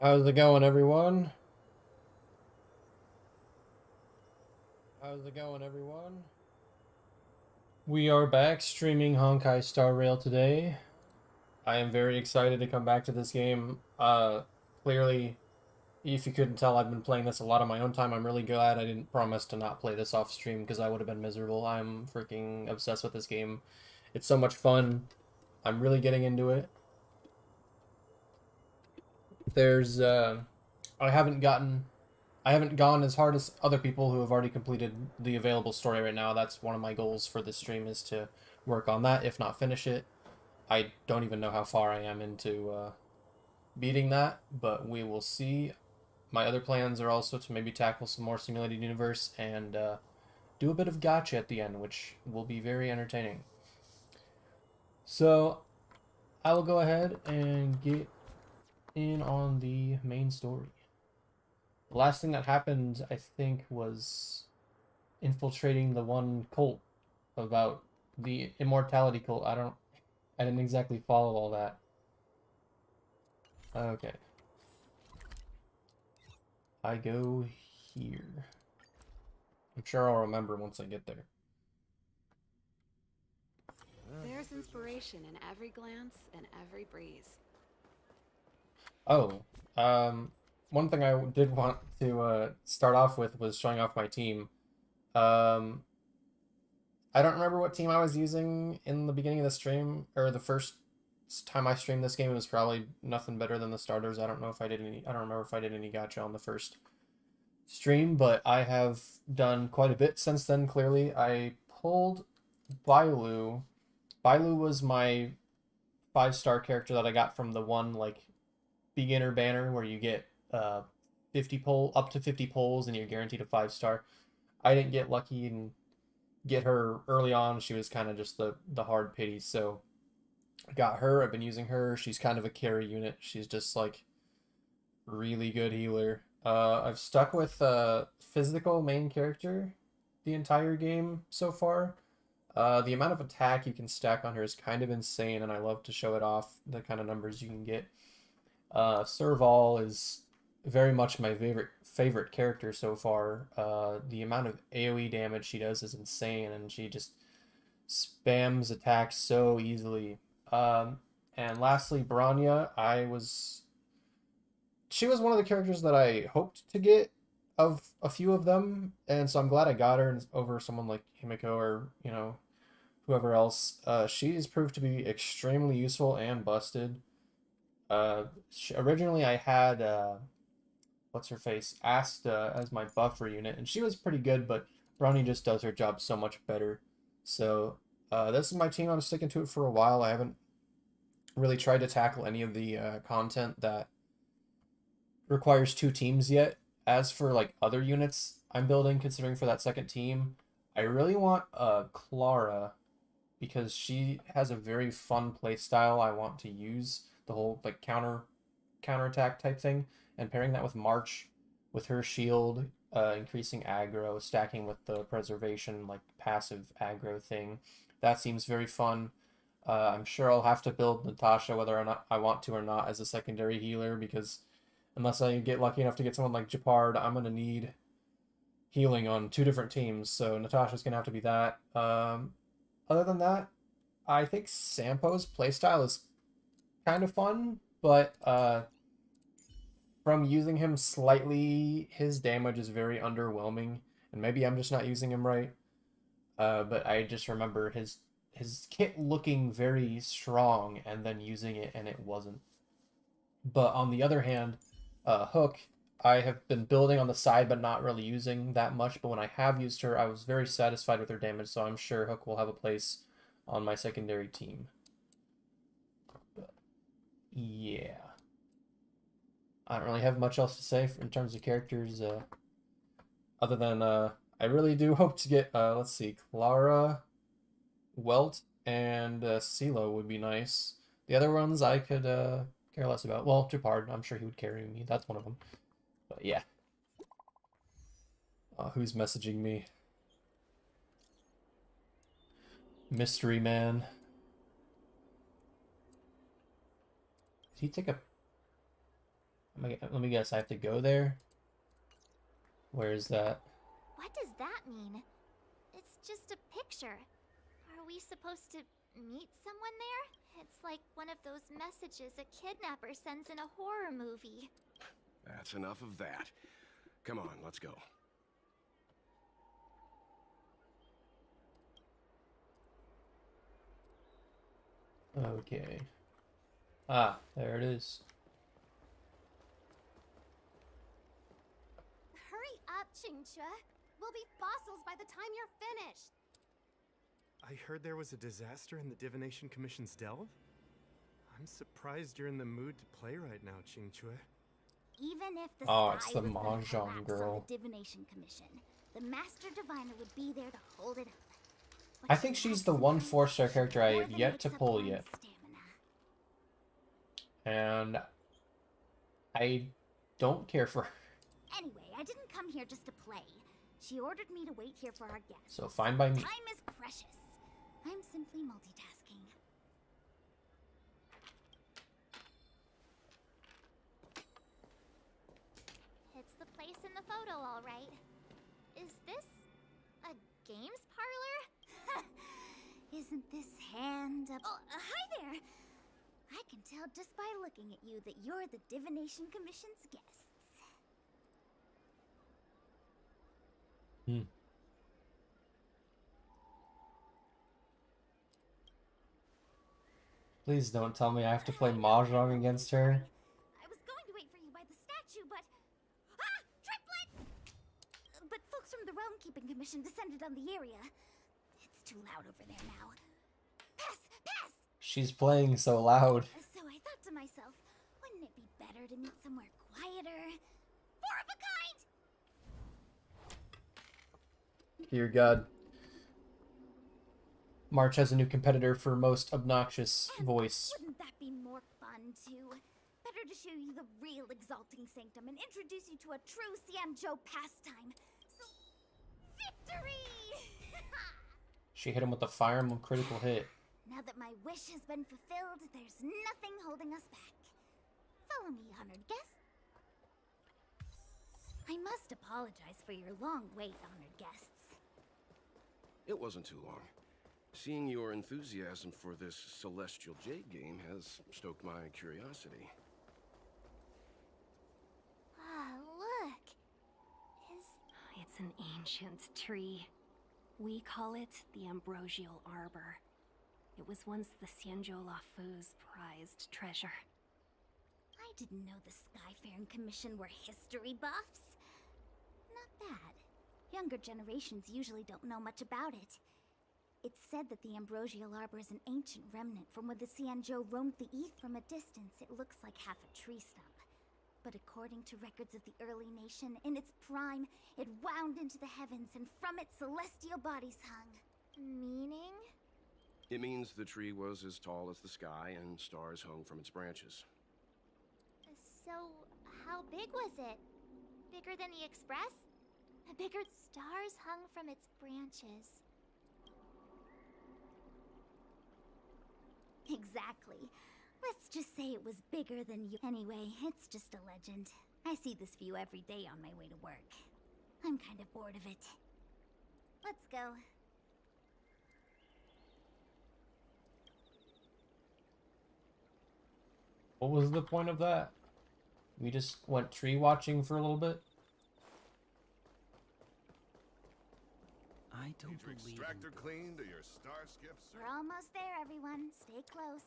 How's it going, everyone? How's it going, everyone? We are back streaming Honkai Star Rail today. I am very excited to come back to this game. Clearly, if you couldn't tell, I've been playing this a lot on my own time. I'm really glad I didn't promise to not play this off stream because I would have been miserable. I'm freaking obsessed with this game. It's so much fun. I'm really getting into it. There's I haven't gotten I haven't gone as hard as other people who have already completed the available story right now. That's one of my goals for this stream is to work on that, if not finish it. I don't even know how far I am into beating that, but we will see. My other plans are also to maybe tackle some more simulated universe and do a bit of gacha at the end, which will be very entertaining. So I will go ahead and get in on the main story. The last thing that happened, I think, was infiltrating the one cult about the immortality cult. I didn't exactly follow all that. Okay. I go here. I'm sure I'll remember once I get there. There's inspiration in every glance and every breeze. Oh, um, one thing I did want to start off with was showing off my team. Um, I don't remember what team I was using in the beginning of the stream, or the first time I streamed this game. It was probably nothing better than the starters. I don't know if I did any. I don't remember if I did any gacha on the first stream, but I have done quite a bit since then. Clearly, I pulled Bailu. Bailu was my 5-star character that I got from the one like beginner banner where you get 50 pull up to 50 pulls and you're guaranteed a 5-star. I didn't get lucky and get her early on. She was kind of just the hard pity, so I got her. I've been using her. She's kind of a carry unit. She's just like really good healer. I've stuck with physical main character the entire game so far. The amount of attack you can stack on her is kind of insane, and I love to show it off, the kind of numbers you can get. Serval is very much my favorite character so far. The amount of AoE damage she does is insane, and she just spams attacks so easily. And lastly, Branya, she was one of the characters that I hoped to get of a few of them, and so I'm glad I got her over someone like Himiko or whoever else. She's proved to be extremely useful and busted. Originally I had what's her face Asta as my buffer unit, and she was pretty good, but Brownie just does her job so much better. So this is my team. I'm sticking to it for a while. I haven't really tried to tackle any of the content that requires two teams yet. As for like other units I'm building, considering for that second team, I really want Clara because she has a very fun play style I want to use. The whole like counterattack type thing, and pairing that with March, with her shield, increasing aggro, stacking with the preservation like passive aggro thing. That seems very fun. I'm sure I'll have to build Natasha whether or not I want to or not as a secondary healer because unless I get lucky enough to get someone like Japard, I'm gonna need healing on two different teams. So Natasha's gonna have to be that. Other than that, I think Sampo's playstyle is kind of fun, but from using him slightly, his damage is very underwhelming, and maybe I'm just not using him right. But I just remember his kit looking very strong, and then using it, and it wasn't. But on the other hand, Hook, I have been building on the side, but not really using that much. But when I have used her, I was very satisfied with her damage, so I'm sure Hook will have a place on my secondary team. But yeah. I don't really have much else to say in terms of characters, other than I really do hope to get let's see, Clara, Welt, and CeeLo would be nice. The other ones I could care less about. Well, Japard, I'm sure he would carry me. That's one of them. But yeah, who's messaging me? Mystery Man. Did he take a? Let me guess. I have to go there. Where is that? What does that mean? It's just a picture. Are we supposed to meet someone there? It's like one of those messages a kidnapper sends in a horror movie. That's enough of that. Come on, let's go. Okay. Ah, there it is. Hurry up, Qingque. We'll be fossils by the time you're finished. I heard there was a disaster in the Divination Commission's delve? I'm surprised you're in the mood to play right now, Qingque. Even if the Oh, it's sky the was gonna Mahjong collapse girl. on the Divination Commission, the Master Diviner would be there to hold it up. But I think she's the one 4-star character I have yet to pull yet. And I don't care for her. Anyway, I didn't come here just to play. She ordered me to wait here for our guests. So fine by me. Time is precious. I'm simply multitasking. It's the place in the photo, all right. Is this a games parlor? Isn't this hand up? Oh, hi there. I can tell just by looking at you that you're the Divination Commission's guests. Please don't tell me I have to play Mahjong against her. I was going to wait for you by the statue, but... Ah! Triplet! But folks from the Realm Keeping Commission descended on the area. It's too loud over there now. Pass! Pass! She's playing so loud. So I thought to myself, wouldn't it be better to meet somewhere quieter? Four of a kind! Dear God. March has a new competitor for most obnoxious voice. Wouldn't that be more fun, too? Better to show you the real Exalting Sanctum and introduce you to a true Xianzhou pastime. So, victory! She hit him with a Fire Emblem critical hit. Now that my wish has been fulfilled, there's nothing holding us back. Follow me, honored guest. I must apologize for your long wait, honored guests. It wasn't too long. Seeing your enthusiasm for this Celestial Jade game has stoked my curiosity. Ah, look. It's an ancient tree. We call it the Ambrosial Arbor. It was once the Xianzhou Lafu's prized treasure. I didn't know the Skyfaring Commission were history buffs. Not bad. Younger generations usually don't know much about it. It's said that the Ambrosial Arbor is an ancient remnant from when the Xianzhou roamed the East. From a distance, it looks like half a tree stump. But according to records of the early nation, in its prime, it wound into the heavens, and from it celestial bodies hung. Meaning? It means the tree was as tall as the sky and stars hung from its branches. So, how big was it? Bigger than the Express? Bigger stars hung from its branches. Exactly. Let's just say it was bigger than you. Anyway, it's just a legend. I see this view every day on my way to work. I'm kind of bored of it. Let's go. What was the point of that? We just went tree watching for a little bit? I don't Need your believe extractor in cleaned or your star skips? We're almost there, everyone. Stay close.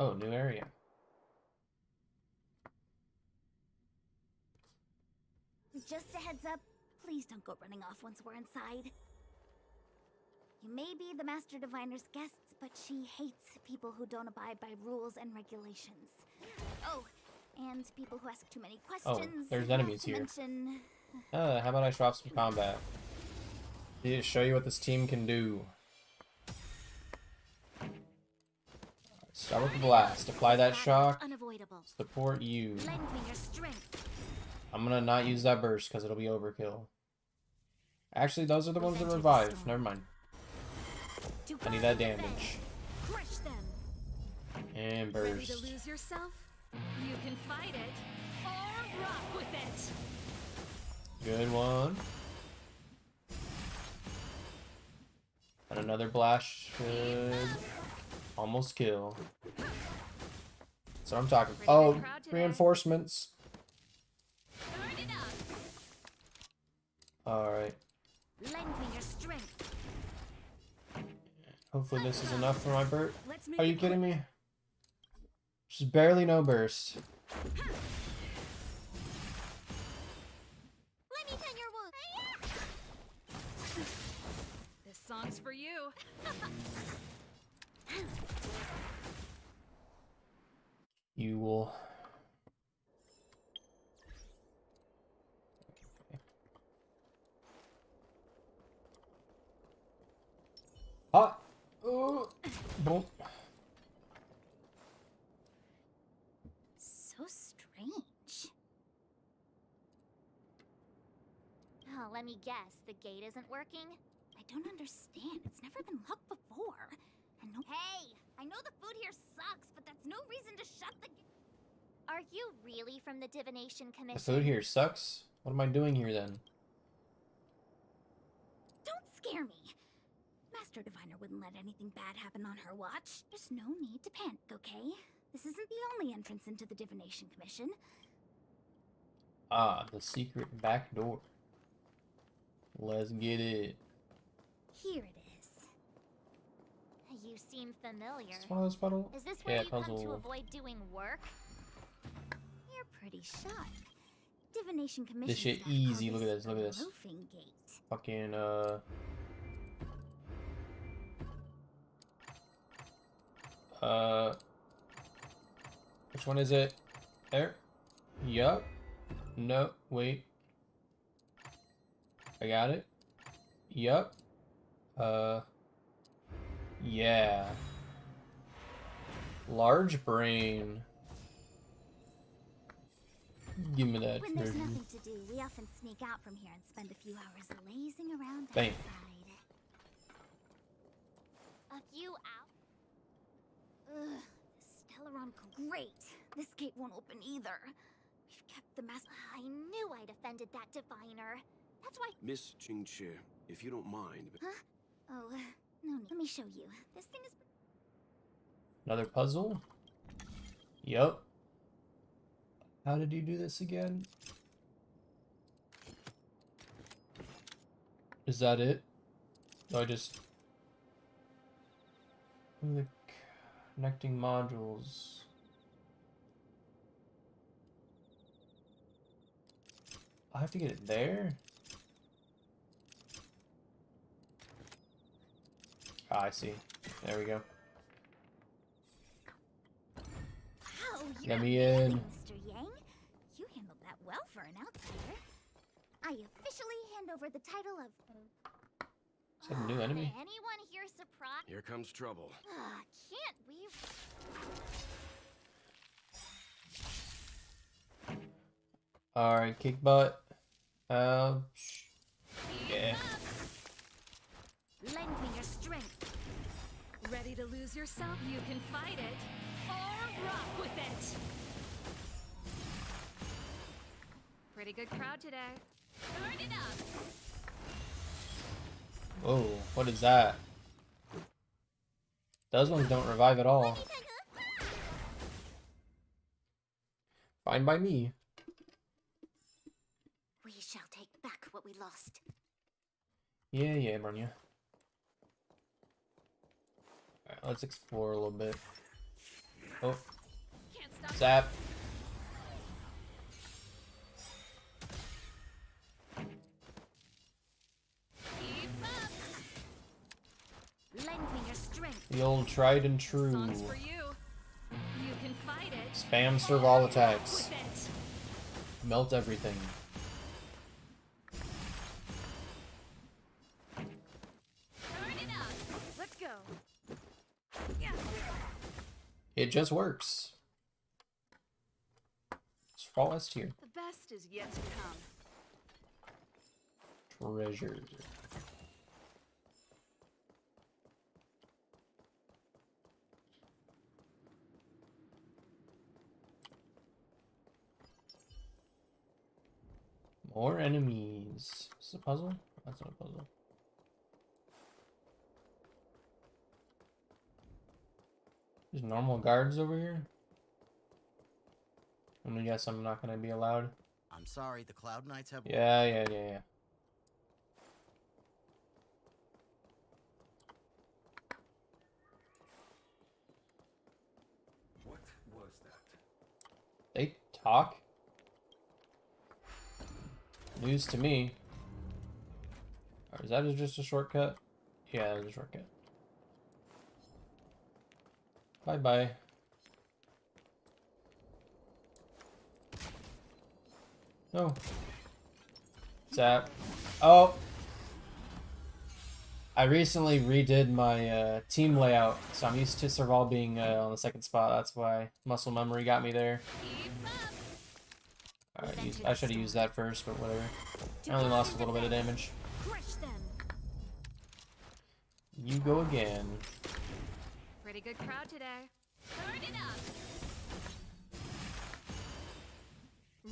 Oh, new area. Just a heads up, please don't go running off once we're inside. You may be the Master Diviner's guests, but she hates people who don't abide by rules and regulations. Oh, and people who ask too many questions. there's not enemies to here. mention- How about I swap some combat? To show you what this team can do. Start with the blast. Apply that shock. Unavoidable. Support you. Lend me your strength. I'm gonna not use that burst because it'll be overkill. Actually, those are the ones that revive. Never mind. I need that damage. Crush them. And Ready burst. to lose yourself? You can fight it or rock with it. Good one. And another blast should almost kill. So I'm talking. Pretty Oh, good crowd today. reinforcements. Turn it up. Alright. Lend me your strength. Hopefully this is enough for my burst. Let's make Are you it kidding me? Just barely no burst. Let me tend your wound. This song's for you. You will. Hot. Boom. So strange. Oh, let me guess. The gate isn't working? I don't understand. It's never been locked before. And no— Hey! I know the food here sucks, but that's no reason to shut the— Are you really from the Divination Commission? The food here sucks. What am I doing here then? Don't scare me! Master Diviner wouldn't let anything bad happen on her watch. There's no need to panic, okay? This isn't the only entrance into the Divination Commission. Ah, the secret back door. Let's get it. Here it is. You seem familiar. Is this one of those puddles? Is this where Yeah, you come to puzzle. avoid doing work? You're pretty sharp. Divination Commission. This shit easy. Look at this. Look at this. Roofing gate. Fucking which one is it? There? Yup. No, wait. I got it. Yup. Yeah. Large brain. Give me that. When there's treasure. nothing to do, we often sneak out from here and spend a few hours lazing around Bang. outside. A few hours? Ugh, the Stellaron great. This gate won't open either. We've kept the mask. I knew I'd offended that diviner. That's why— Miss Qingqi, if you don't mind. Huh? Oh, no need. Let me show you. This thing is— Another puzzle? Yup. How did you do this again? Is that it? Do I just... The connecting modules. I have to get it there? Ah, I see. There we go. Wow, you're Let me amazing, in. Mr. Yang. You handled that well for an outsider. I officially hand over the title of— Is that a new enemy? Anyone here surprised? Here comes trouble. Can't we? Alright, kick butt. Yeah. Lend me your strength. Ready to lose yourself? You can fight it or rock with it. Pretty good crowd today. Turn it up. Whoa, what is that? Those ones don't revive at all. Fine by me. We shall take back what we lost. Yeah, yeah, Bronya. Alright, let's explore a little bit. Oh, Can't stop. zap. Keep up. Lend me your strength. The old tried and This true. song's for you. You can fight it. Spam serve all or attacks. rock with it. Melt everything. Turn it up. Let's go. It just works. It's fall S tier. The best is yet to come. Treasure. More enemies. Is this a puzzle? That's not a puzzle. There's normal guards over here. I'm gonna guess I'm not gonna be allowed. I'm sorry, the Cloud Knights have... Yeah. What was that? They talk? News to me. Or is that just a shortcut? Yeah, it's a shortcut. Bye-bye. Oh. Zap. Oh! I recently redid my team layout, so I'm used to Serval being on the second spot. That's why muscle memory got me there. I should have used that first, but whatever. I only lost a little bit of damage. You go again. Pretty good crowd today. Turn it up.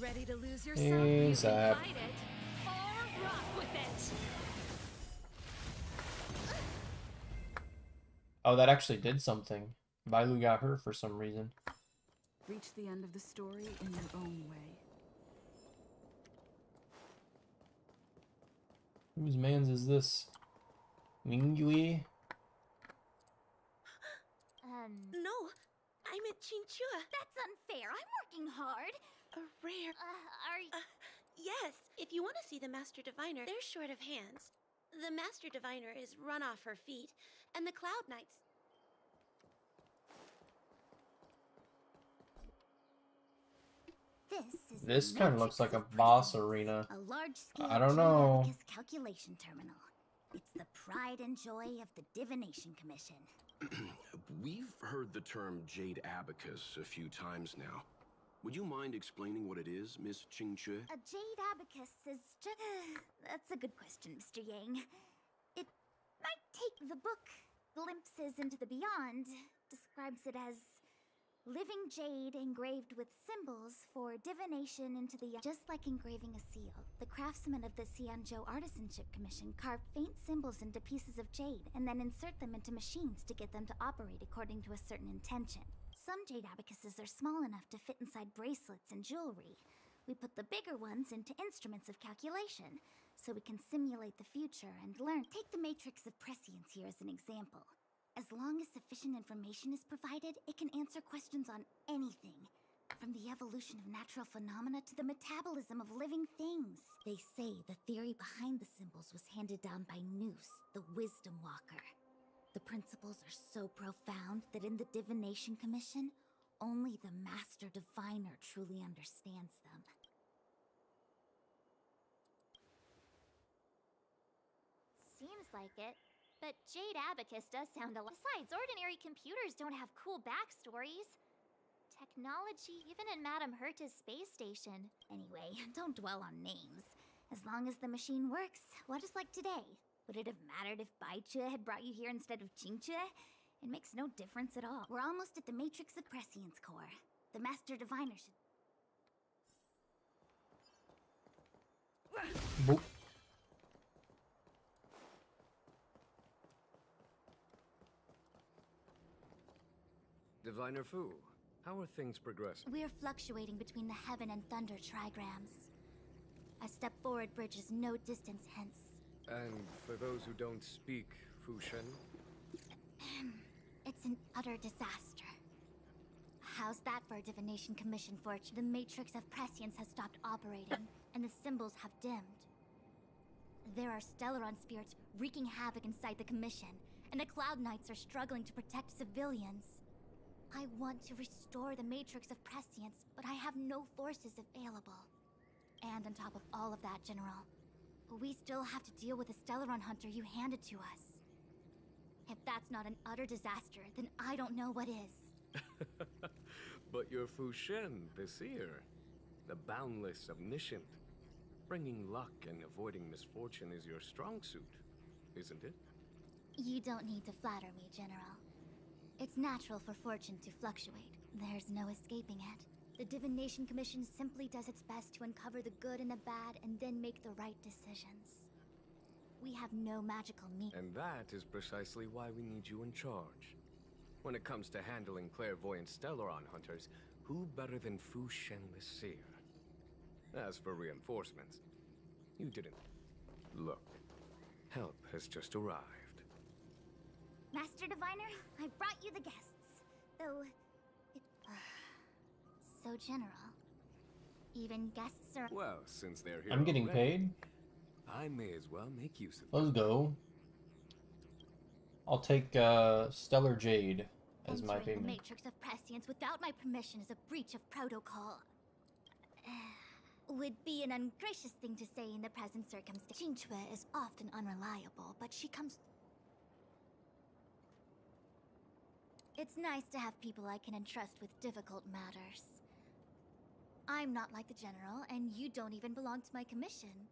Ready to lose yourself? Hey, You Zap. can fight it or rock with it. Oh, that actually did something. Bailu got hurt for some reason. Reach the end of the story in your own way. Whose man's is this? Mingyue? No, I'm at Chinchua. That's unfair. I'm working hard. A rare. Yes, if you want to see the Master Diviner, they're short of hands. The Master Diviner is run off her feet, and the Cloud Knights. This This kind of looks like a boss arena. A large-scale I don't know. Abacus calculation terminal. It's the pride and joy of the Divination Commission. We've heard the term Jade Abacus a few times now. Would you mind explaining what it is, Miss Qingque? A Jade Abacus is just... That's a good question, Mr. Yang. It might take the book, Glimpses into the Beyond, describes it as living jade engraved with symbols for divination into the... Just like engraving a seal, the craftsmen of the Xianzhou Artisanship Commission carve faint symbols into pieces of jade and then insert them into machines to get them to operate according to a certain intention. Some jade abacuses are small enough to fit inside bracelets and jewelry. We put the bigger ones into instruments of calculation, so we can simulate the future and learn. Take the matrix of prescience here as an example. As long as sufficient information is provided, it can answer questions on anything. From the evolution of natural phenomena to the metabolism of living things. They say the theory behind the symbols was handed down by Noose, the Wisdom Walker. The principles are so profound that in the Divination Commission, only the Master Diviner truly understands them. Seems like it. But Jade Abacus does sound a lot. Besides, ordinary computers don't have cool backstories. Technology, even in Madame Herta's space station. Anyway, don't dwell on names. As long as the machine works, what is like today? Would it have mattered if Baichue had brought you here instead of Qingque? It makes no difference at all. We're almost at the Matrix of Prescience core. The Master Diviner should... Boop. Diviner Fu, how are things progressing? We're fluctuating between the Heaven and Thunder trigrams. A step forward bridges no distance hence. And for those who don't speak Fushen? It's an utter disaster. How's that for a Divination Commission fortune? The Matrix of Prescience has stopped operating, and the symbols have dimmed. There are Stellaron spirits wreaking havoc inside the Commission, and the Cloud Knights are struggling to protect civilians. I want to restore the Matrix of Prescience, but I have no forces available. And on top of all of that, General, we still have to deal with the Stellaron Hunter you handed to us. If that's not an utter disaster, then I don't know what is. But you're Fushen, the seer. The boundless, omniscient. Bringing luck and avoiding misfortune is your strong suit, isn't it? You don't need to flatter me, General. It's natural for fortune to fluctuate. There's no escaping it. The Divination Commission simply does its best to uncover the good and the bad and then make the right decisions. We have no magical means. And that is precisely why we need you in charge. When it comes to handling clairvoyant Stellaron hunters, who better than Fu Shen the Seer? As for reinforcements, you didn't... Look, help has just arrived. Master Diviner, I brought you the guests. Though, it... so general. Even guests are... Well, since they're here I'm getting already, paid. I may as well make use of Let's go. I'll take Stellar Jade as my Entering the payment. Matrix of Prescience without my permission is a breach of protocol. Would be an ungracious thing to say in the present circumstance. Qingque is often unreliable, but she comes... It's nice to have people I can entrust with difficult matters. I'm not like the General, and you don't even belong to my commission.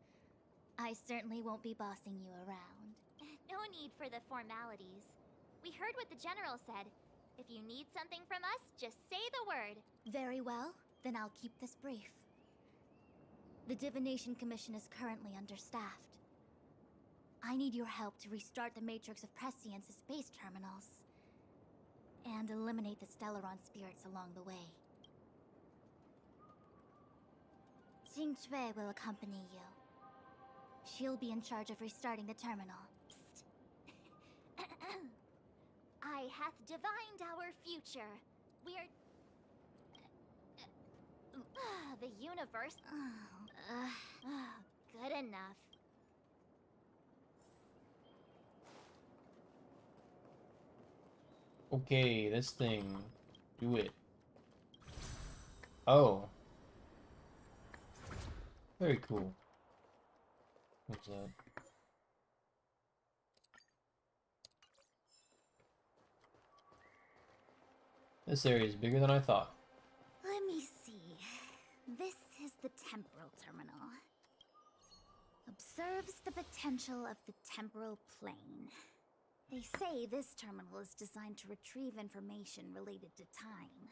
I certainly won't be bossing you around. No need for the formalities. We heard what the General said. If you need something from us, just say the word. Very well, then I'll keep this brief. The Divination Commission is currently understaffed. I need your help to restart the Matrix of Prescience's space terminals. And eliminate the Stellaron spirits along the way. Qingque will accompany you. She'll be in charge of restarting the terminal. Psst. I hath divined our future. We're... the universe... good enough. Okay, this thing. Do it. Oh. Very cool. What's that? This area is bigger than I thought. Let me see. This is the temporal terminal. Observes the potential of the temporal plane. They say this terminal is designed to retrieve information related to time.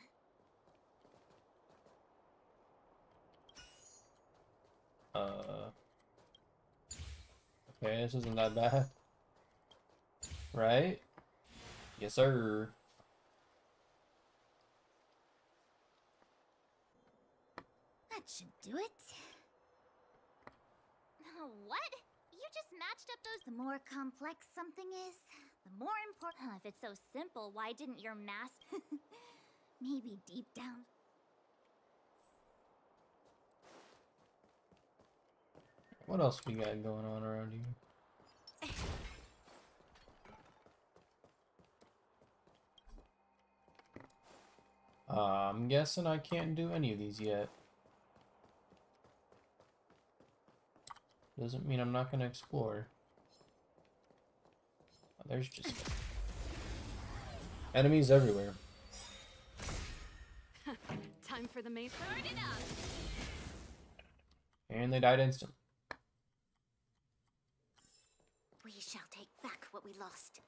Okay, this isn't that bad. Right? Yes, sir. That should do it. What? You just matched up those... The more complex something is, the more important... If it's so simple, why didn't your master... Maybe deep down... What else we got going on around here? I'm guessing I can't do any of these yet. Doesn't mean I'm not gonna explore. Oh, there's just enemies everywhere. Time for the main. Start it up. And they died instantly. We shall take back what we lost.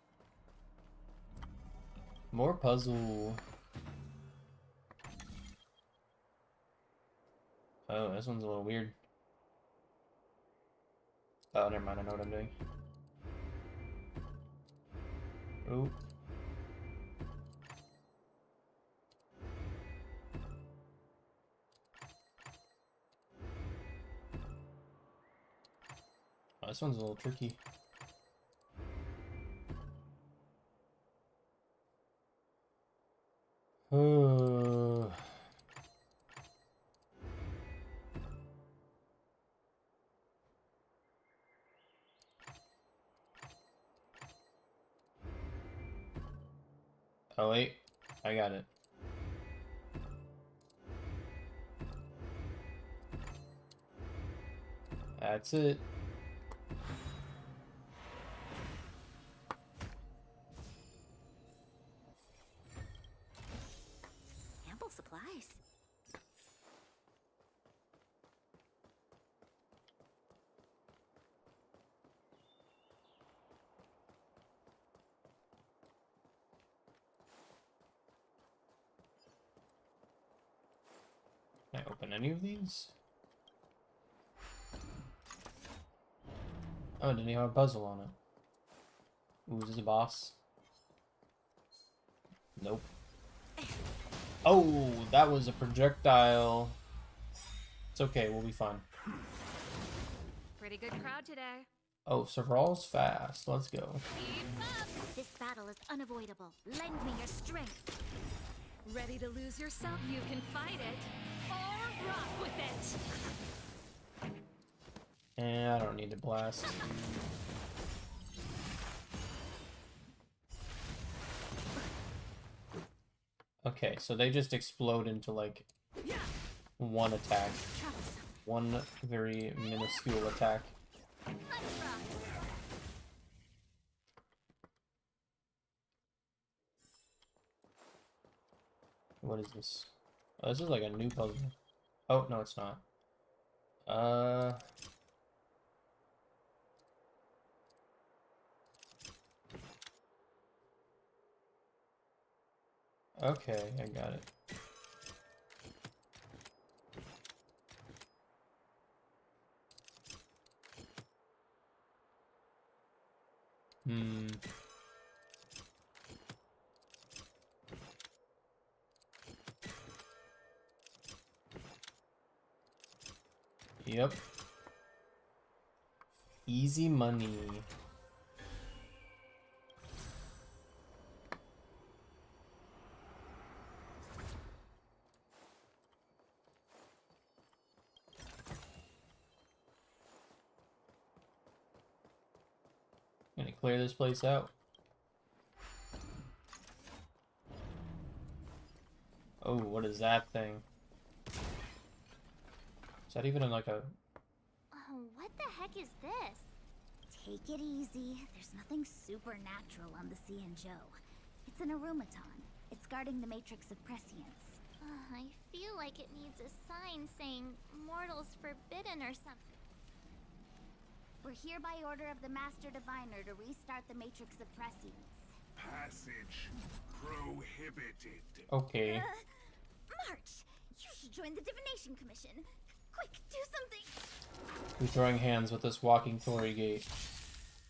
More puzzle. Oh, this one's a little weird. Oh, never mind, I know what I'm doing. Ooh. Oh, this one's a little tricky. Oh. Oh wait, I got it. That's it. Ample supplies. open any of these? Oh, it didn't even have a puzzle on it. Ooh, is this a boss? Nope. Oh, that was a projectile. It's okay, we'll be fine. Pretty good crowd today. Oh, Sevral's fast. Let's go. This battle is unavoidable. Lend me your strength. Ready to lose yourself? You can fight it or rock with it. And I don't need to blast. Okay, so they just explode into like one attack. One very minuscule attack. What is this? Oh, this is like a new puzzle. Oh, no, it's not. Okay, I got it. Yep. Easy money. Gonna clear this place out. Oh, what is that thing? Is that even in like a... What the heck is this? Take it easy. There's nothing supernatural on the Cianjo. It's an aromaton. It's guarding the matrix of prescience. I feel like it needs a sign saying mortals forbidden or something. We're here by order of the Master Diviner to restart the matrix of prescience. Passage prohibited. Okay. March! You should join the Divination Commission. Quick, do something! We're throwing hands with this walking Torii gate.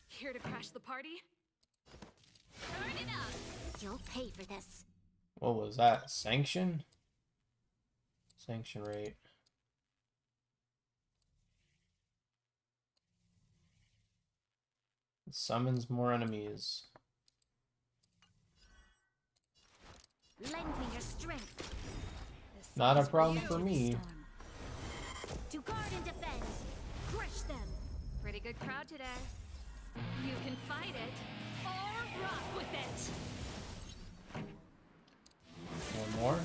Here to crash the party? Turn it up! You'll pay for this. What was that? Sanction? Sanction rate. It summons more enemies. Lend me your strength. Not a problem for me. To guard and defend. Crush them. Pretty good crowd today. You can fight it or rock with it. One more.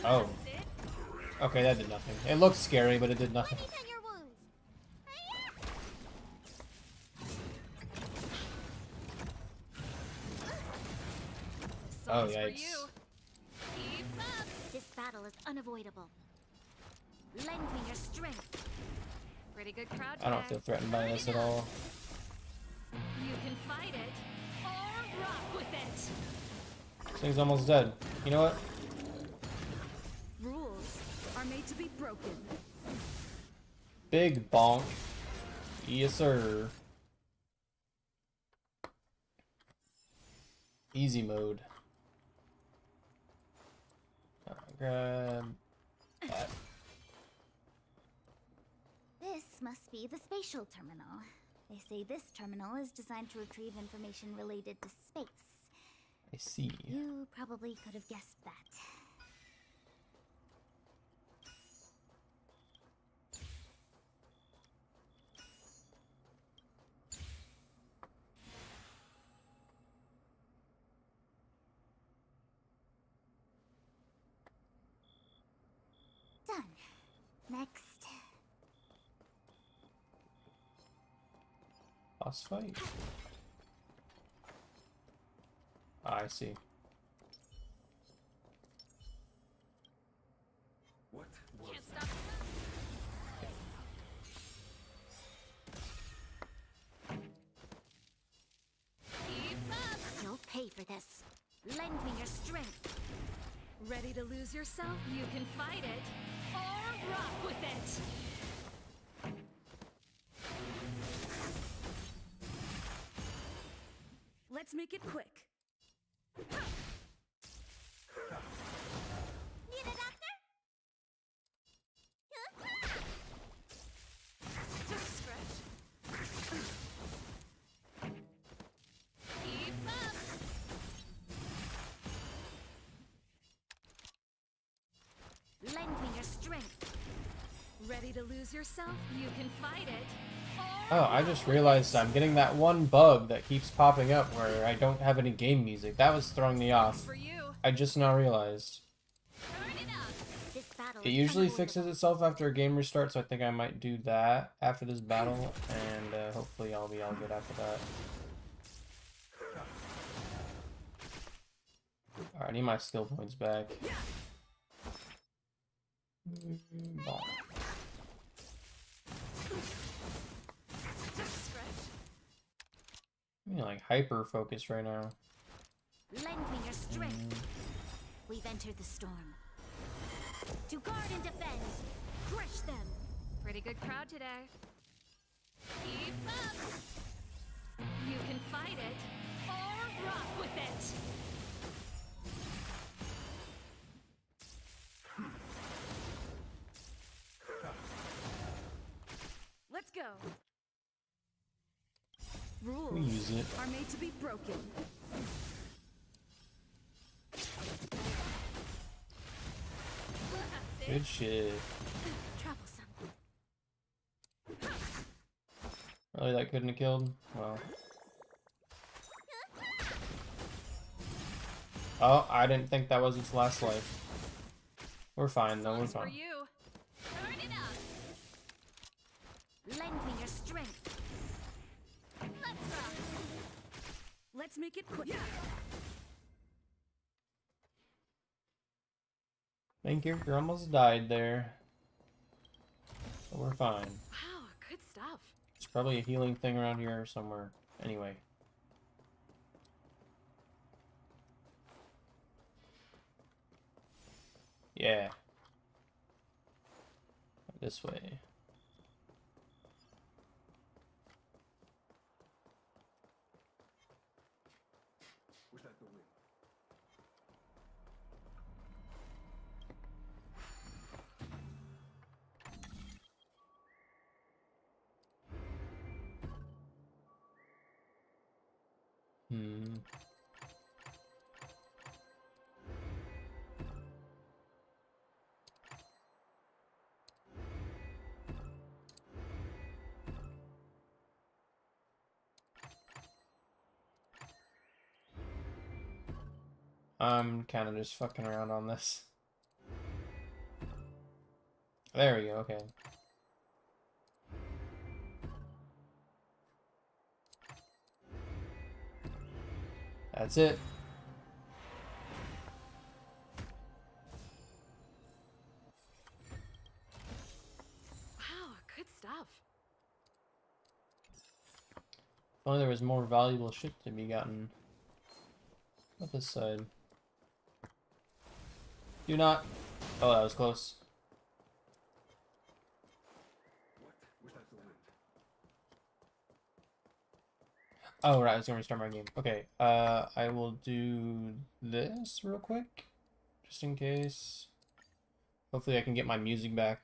Oh. Okay, that did nothing. It looked scary, but it did nothing. Oh, yikes. This battle is unavoidable. Lend me your strength. Pretty good crowd I don't feel threatened by this at all. You can fight it or rock with it. This thing's almost dead. You know what? Rules are made to be broken. Big bonk. Yes, sir. Easy mode. Grab that. This must be the spatial terminal. They say this terminal is designed to retrieve information related to space. I see. You probably could have guessed that. Done. Next. Boss fight. I see. What was Can't stop. You'll pay for this. Lend me your strength. Ready to lose yourself? You can fight it or rock with it. Let's make it quick. Need a doctor? Just a scratch. Keep up. Lend me your strength. Ready to lose yourself? You can fight it. Oh, I just realized I'm getting that one bug that keeps popping up where I don't have any game music. That was throwing me off. For you. I just now realized. Turn it up. This battle It is usually unavoidable. fixes itself after a game restart, so I think I might do that after this battle, and hopefully I'll be all good after that. Alright, I need my skill points back. Bonk. Just a scratch. I'm like hyper focused right now. Lend me your strength. We've entered the storm. To guard and defend. Crush them. Pretty good crowd today. Keep up. You can fight it or rock with it. Let's go. Rules We use it. are made to be broken. Good shit. Troublesome. Really, that couldn't have killed? Well. Oh, I didn't think that was its last life. We're fine though, we're For fine. you. Turn it up. Lend me your strength. Let's rock. Let's make it quick. Thank you, you almost died there. So we're fine. Wow, good stuff. There's probably a healing thing around here somewhere. Anyway. Yeah. This way. Was that the wind? Hmm. I'm kind of just fucking around on this. There we go, okay. That's it. Wow, good stuff. If only there was more valuable shit to be gotten. What this side? Do not. Oh, that was close. What was that the wind? Oh, right, I was gonna restart my game. Okay, I will do this real quick, just in case. Hopefully I can get my music back.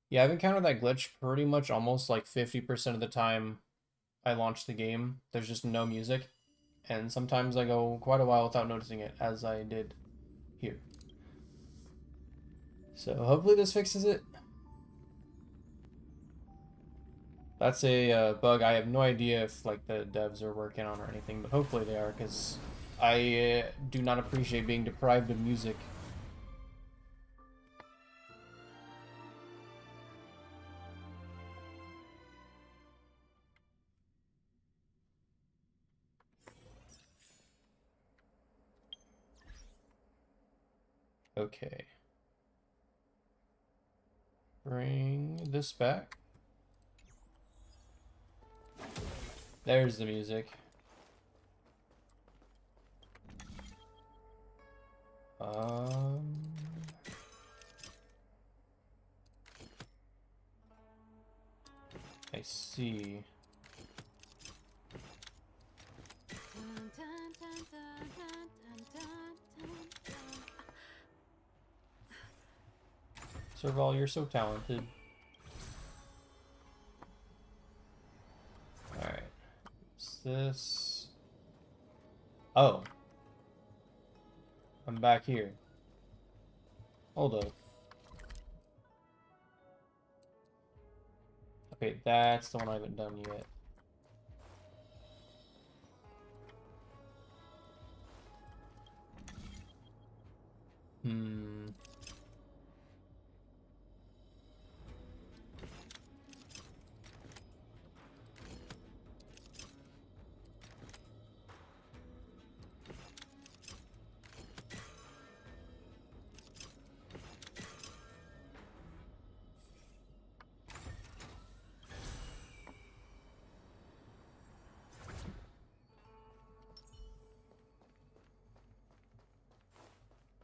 Yeah, I've encountered that glitch pretty much almost like 50% of the time I launch the game. There's just no music, and sometimes I go quite a while without noticing it, as I did here. So hopefully this fixes it. That's a bug. I have no idea if like the devs are working on or anything, but hopefully they are, because I do not appreciate being deprived of music. Okay. Bring this back. There's the music. Um. I see. Dun, dun, dun, dun, dun, dun, dun, dun. Serval, you're so talented. Alright. What's this? Oh. I'm back here. Hold up. Okay, that's the one I haven't done yet. Hmm.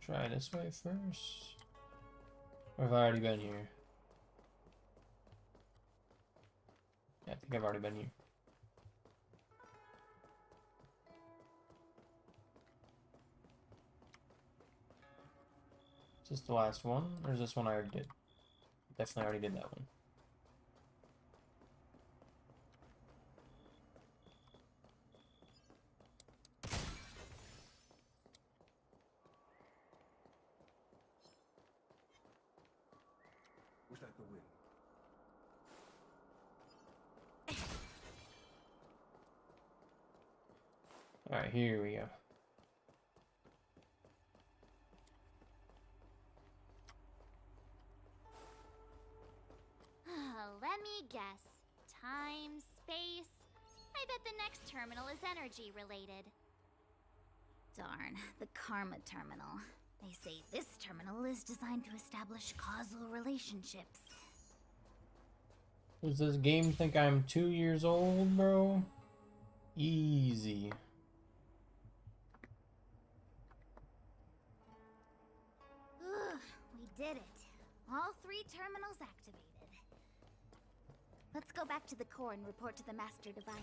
Try this way first. Or have I already been here? Yeah, I think I've already been here. Is this the last one? Or is this one I already did? Definitely already did that one. Was that the wind? Alright, here we go. Let me guess. Time, space. I bet the next terminal is energy related. Darn, the Karma Terminal. They say this terminal is designed to establish causal relationships. Does this game think I'm 2 years old, bro? Easy. We did it. All 3 terminals activated. Let's go back to the core and report to the Master Diviner.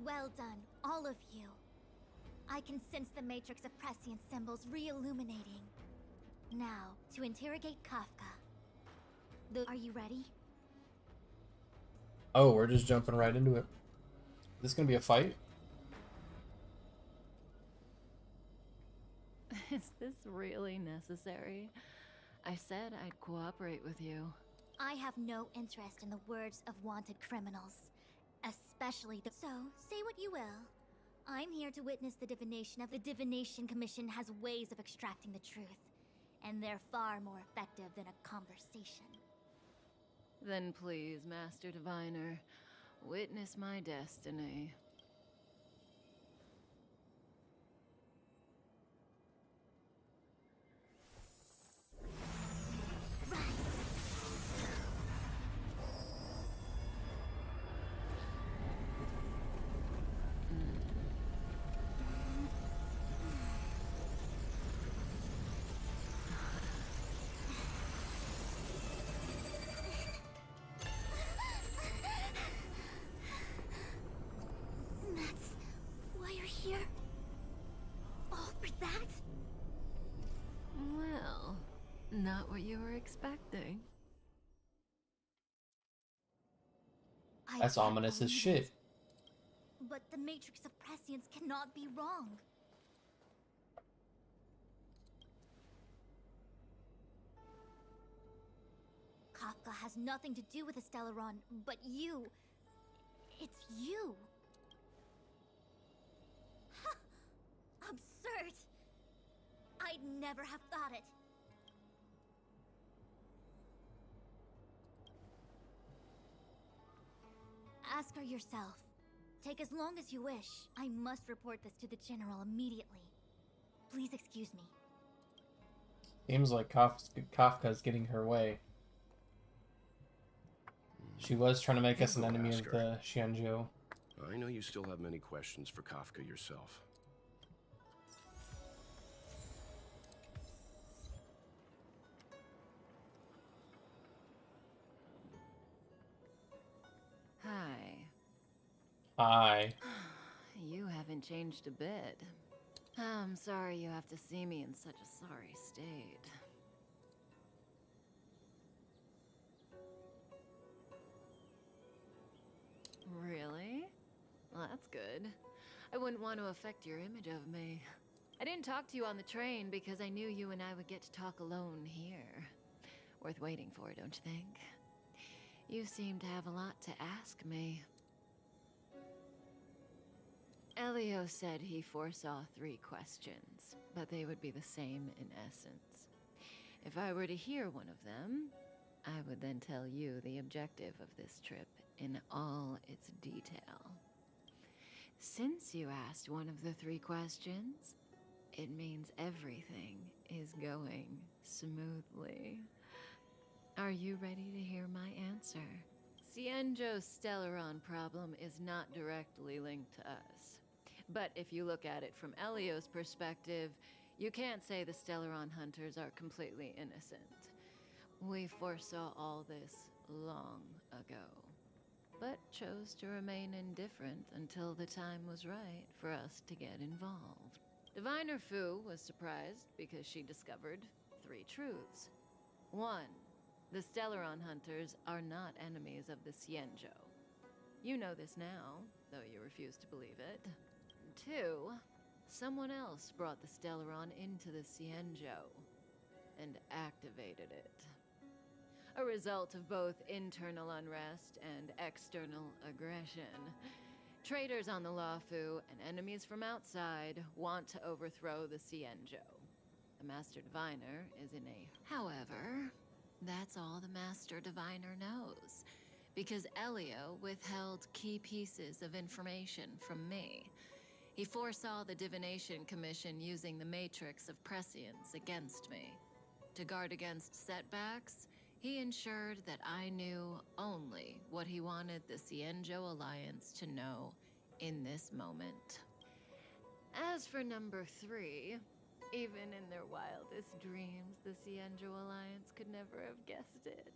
Well done, all of you. I can sense the matrix of prescient symbols re-illuminating. Now, to interrogate Kafka. Are you ready? Oh, we're just jumping right into it. This gonna be a fight? Is this really necessary? I said I'd cooperate with you. I have no interest in the words of wanted criminals. Especially the— So, say what you will. I'm here to witness the divination of— The Divination Commission has ways of extracting the truth. And they're far more effective than a conversation. Then please, Master Diviner, witness my destiny. That's why you're here? All for that? Well, not what you were expecting. That's ominous as shit. But the Matrix of Prescience cannot be wrong. Kafka has nothing to do with the Stellaron, but you... It's you! Absurd! I'd never have thought it. Ask her yourself. Take as long as you wish. I must report this to the General immediately. Please excuse me. Seems like Kafka's getting her way. She was trying to make us an enemy of the Xianzhou. I know you still have many questions for Kafka yourself. Hi. Hi. You haven't changed a bit. I'm sorry you have to see me in such a sorry state. Really? Well, that's good. I wouldn't want to affect your image of me. I didn't talk to you on the train because I knew you and I would get to talk alone here. Worth waiting for, don't you think? You seem to have a lot to ask me. Elio said he foresaw 3 questions, but they would be the same in essence. If I were to hear one of them, I would then tell you the objective of this trip in all its detail. Since you asked one of the 3 questions, it means everything is going smoothly. Are you ready to hear my answer? Xianzhou's Stellaron problem is not directly linked to us. But if you look at it from Elio's perspective, you can't say the Stellaron hunters are completely innocent. We foresaw all this long ago, but chose to remain indifferent until the time was right for us to get involved. Diviner Fu was surprised because she discovered 3 truths. 1. The Stellaron hunters are not enemies of the Xianzhou. You know this now, though you refuse to believe it. 2. Someone else brought the Stellaron into the Xianzhou and activated it. A result of both internal unrest and external aggression. Traitors on the Luofu and enemies from outside want to overthrow the Xianzhou. The Master Diviner is in a... However, that's all the Master Diviner knows, because Elio withheld key pieces of information from me. He foresaw the Divination Commission using the Matrix of Prescience against me. To guard against setbacks, he ensured that I knew only what he wanted the Xianzhou Alliance to know in this moment. As for number 3, even in their wildest dreams, the Xianzhou Alliance could never have guessed it.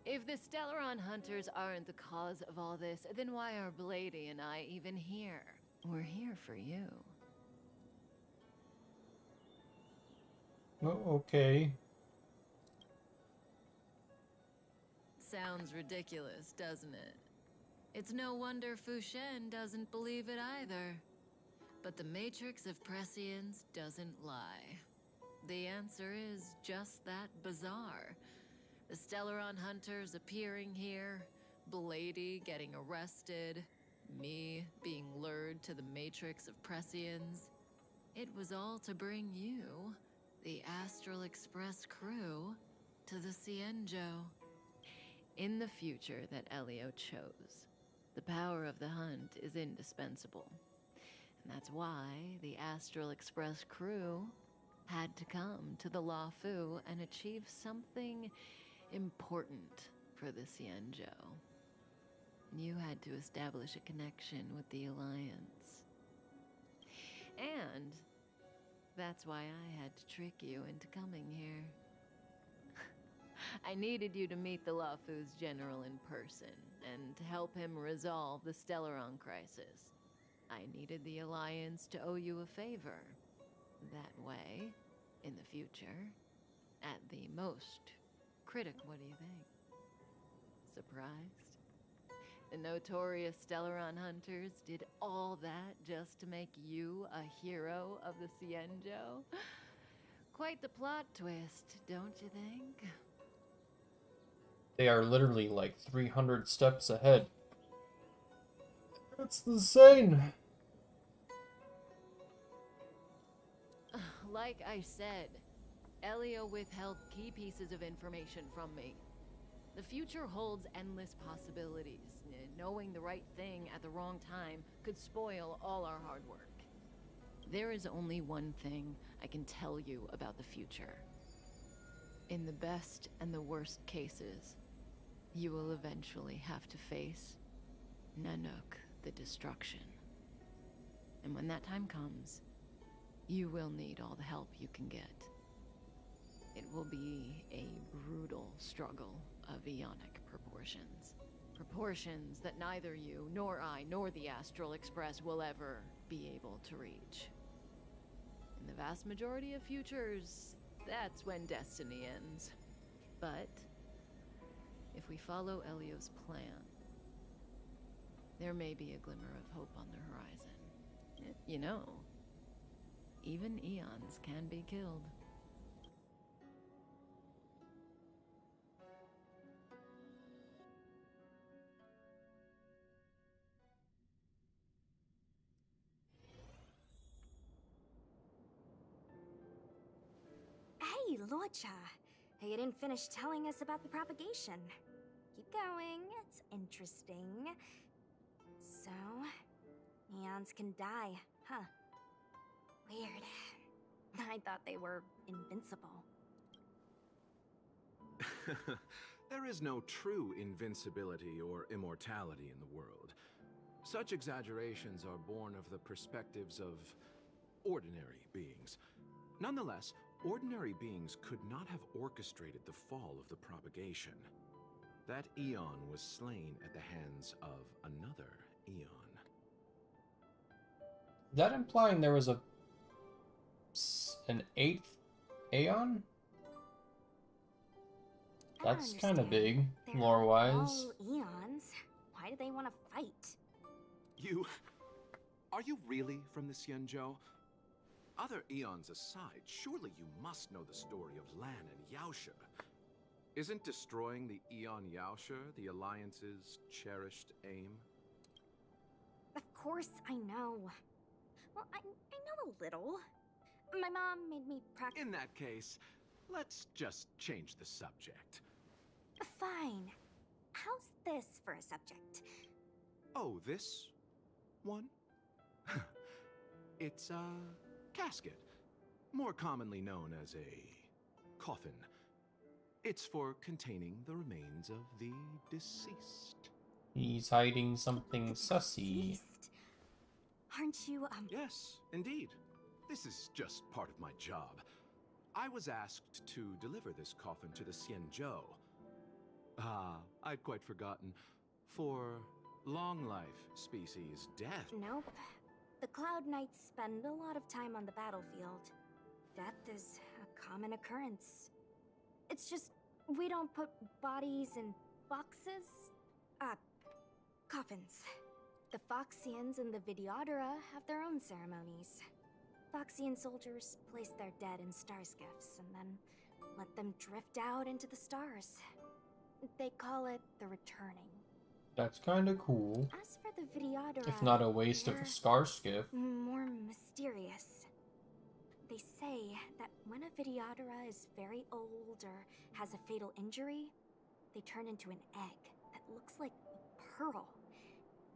If the Stellaron hunters aren't the cause of all this, then why are Blady and I even here? We're here for you. Oh, okay. Sounds ridiculous, doesn't it? It's no wonder Fu Shen doesn't believe it either. But the Matrix of Prescience doesn't lie. The answer is just that bizarre. The Stellaron hunters appearing here, Blady getting arrested, me being lured to the Matrix of Prescience. It was all to bring you, the Astral Express crew, to the Xianzhou. In the future that Elio chose, the power of the hunt is indispensable. And that's why the Astral Express crew had to come to the Luofu and achieve something important for the Xianzhou. You had to establish a connection with the Alliance. And that's why I had to trick you into coming here. I needed you to meet the Luofu's general in person, and to help him resolve the Stellaron crisis. I needed the Alliance to owe you a favor. That way, in the future, at the most critical... What do you think? Surprised? The notorious Stellaron hunters did all that just to make you a hero of the Xianzhou? Quite the plot twist, don't you think? They are literally like 300 steps ahead. That's insane. Like I said, Elio withheld key pieces of information from me. The future holds endless possibilities. Knowing the right thing at the wrong time could spoil all our hard work. There is only one thing I can tell you about the future. In the best and the worst cases, you will eventually have to face Nanook, the destruction. And when that time comes, you will need all the help you can get. It will be a brutal struggle of eonic proportions. Proportions that neither you, nor I, nor the Astral Express will ever be able to reach. In the vast majority of futures, that's when destiny ends. But if we follow Elio's plan, there may be a glimmer of hope on the horizon. You know, even eons can be killed. Hey, Locha. You didn't finish telling us about the propagation. Keep going, it's interesting. So, eons can die, huh? Weird. I thought they were invincible. There is no true invincibility or immortality in the world. Such exaggerations are born of the perspectives of ordinary beings. Nonetheless, ordinary beings could not have orchestrated the fall of the propagation. That eon was slain at the hands of another eon. Is that implying there was an 8th Aeon? That's kind of big, lore-wise. All eons. Why do they want to fight? Are you really from the Xianzhou? Other eons aside, surely you must know the story of Lan and Yaoshe. Isn't destroying the Eon Yaoshe the Alliance's cherished aim? Of course I know. Well, I know a little. My mom made me practice. In that case, let's just change the subject. Fine. How's this for a subject? Oh, this one? It's a casket, more commonly known as a coffin. It's for containing the remains of the deceased. He's hiding something sussy. Deceased? Aren't you, Yes, indeed. This is just part of my job. I was asked to deliver this coffin to the Xianzhou. I'd quite forgotten. For long life species, death. Nope. The Cloud Knights spend a lot of time on the battlefield. Death is a common occurrence. It's just, we don't put bodies in boxes. Coffins. The Foxians and the Videodora have their own ceremonies. Foxian soldiers place their dead in star skiffs and then let them drift out into the stars. They call it the returning. That's kind of cool. As for the Videodora, If not a waste of a star skiff. more mysterious. They say that when a Videodora is very old or has a fatal injury, they turn into an egg that looks like a pearl.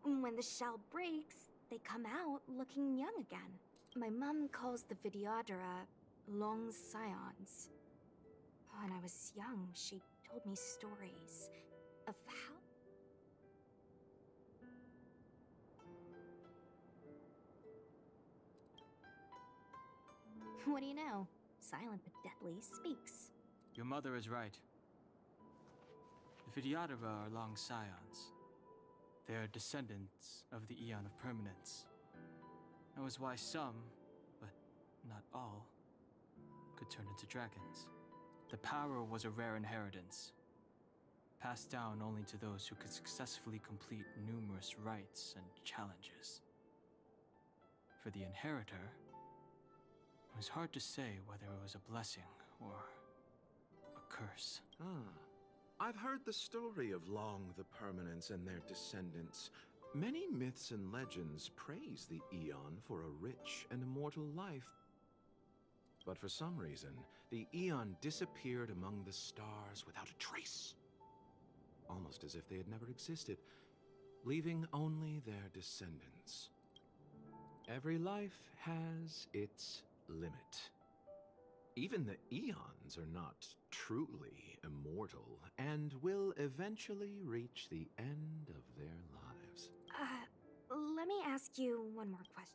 When the shell breaks, they come out looking young again. My mom calls the Videodora long scions. When I was young, she told me stories of how... What do you know? Silent but deadly speaks. Your mother is right. The Videodora are long scions. They are descendants of the Eon of Permanence. That was why some, but not all, could turn into dragons. The power was a rare inheritance, passed down only to those who could successfully complete numerous rites and challenges. For the inheritor, it was hard to say whether it was a blessing or a curse. I've heard the story of Long the Permanence and their descendants. Many myths and legends praise the Eon for a rich and immortal life. But for some reason, the Eon disappeared among the stars without a trace. almost as if they had never existed, leaving only their descendants. Every life has its limit. Even the eons are not truly immortal and will eventually reach the end of their lives. Let me ask you one more question.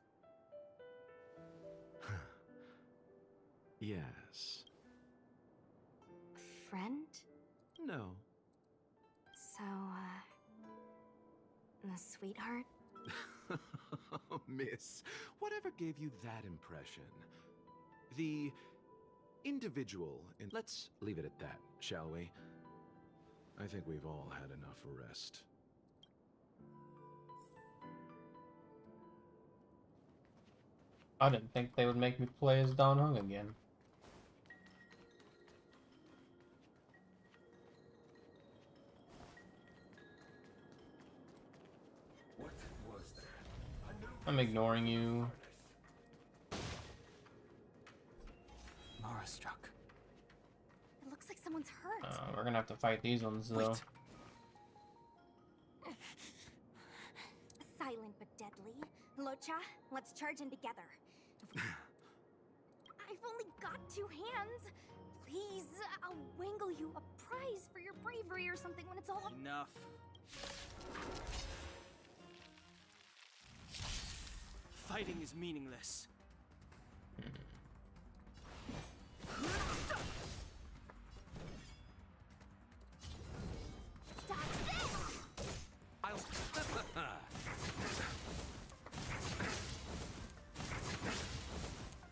Yes. Friend? No. So, a sweetheart? Miss, whatever gave you that impression? The individual, and let's leave it at that, shall we? I think we've all had enough rest. I didn't think they would make me play as Don Hung again. What was that? I'm ignoring you. Mara struck. It looks like someone's hurt. We're gonna have to fight these ones, though. Wait. Silent but deadly. Locha, let's charge in together. I've only got 2 hands. Please, I'll wangle you a prize for your bravery or something when it's all up. Enough. Fighting is meaningless.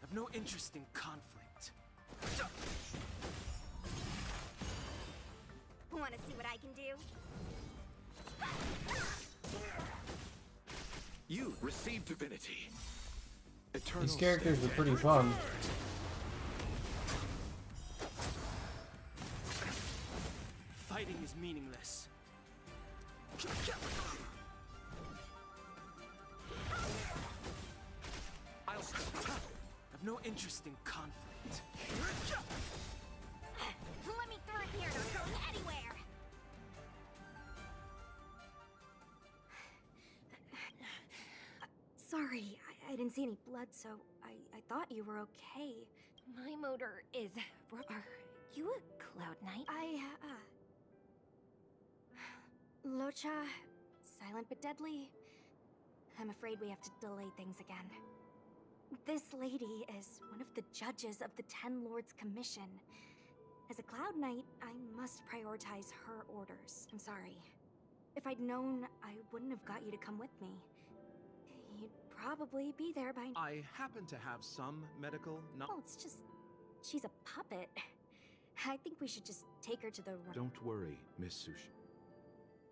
I've no interest in conflict. Want to see what I can do? You received divinity. Eternal These characters state. are pretty fun. Fighting is meaningless. I've no interest in conflict. Let me through here, not going anywhere. Sorry, I didn't see any blood, so I thought you were okay. My motor is... Are you a Cloud Knight? Locha, silent but deadly. I'm afraid we have to delay things again. This lady is one of the judges of the 10 Lords Commission. As a Cloud Knight, I must prioritize her orders. I'm sorry. If I'd known, I wouldn't have got you to come with me. You'd probably be there by... I happen to have some medical knowledge. Well, it's just... she's a puppet. I think we should just take her to the... Don't worry, Miss Sushi.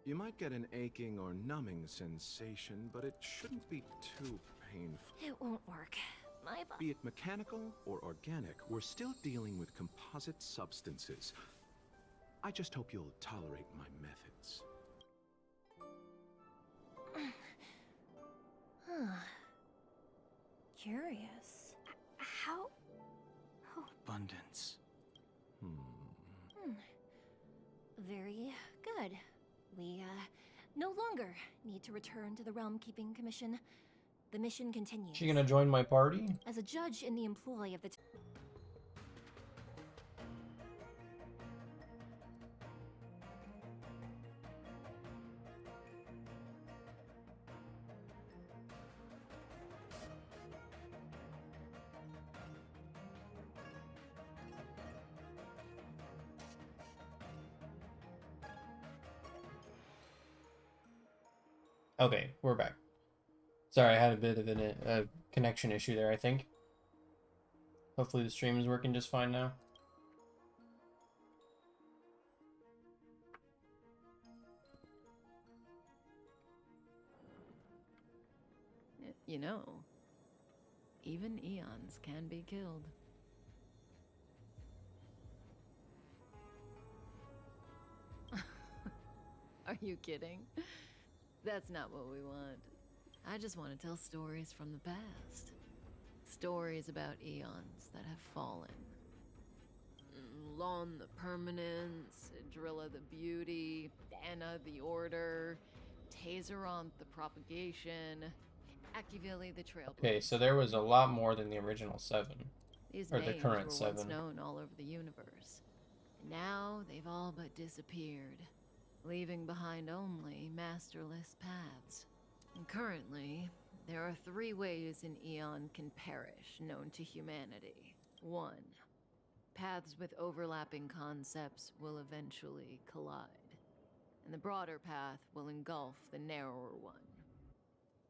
You might get an aching or numbing sensation, but it shouldn't be too painful. It won't work. My Be it mechanical or organic, we're still dealing with composite substances. I just hope you'll tolerate my methods. Curious. How... Abundance. Very good. We, no longer need to return to the Realm Keeping Commission. The mission continues. She gonna join my party? As a judge in the employ of the... Okay, we're back. Sorry, I had a bit of a connection issue there, I think. Hopefully the stream is working just fine now. You know, even eons can be killed. Are you kidding? That's not what we want. I just want to tell stories from the past. Stories about eons that have fallen. Lon the Permanence, Drilla the Beauty, Anna the Order, Tazeronth the Propagation, Akivili the Trailblazer. Okay, so there was a lot more than the original 7. These Or the names current were 7. once known all over the universe. Now they've all but disappeared, leaving behind only masterless paths. And currently, there are 3 ways an Eon can perish known to humanity. 1. Paths with overlapping concepts will eventually collide, and the broader path will engulf the narrower one.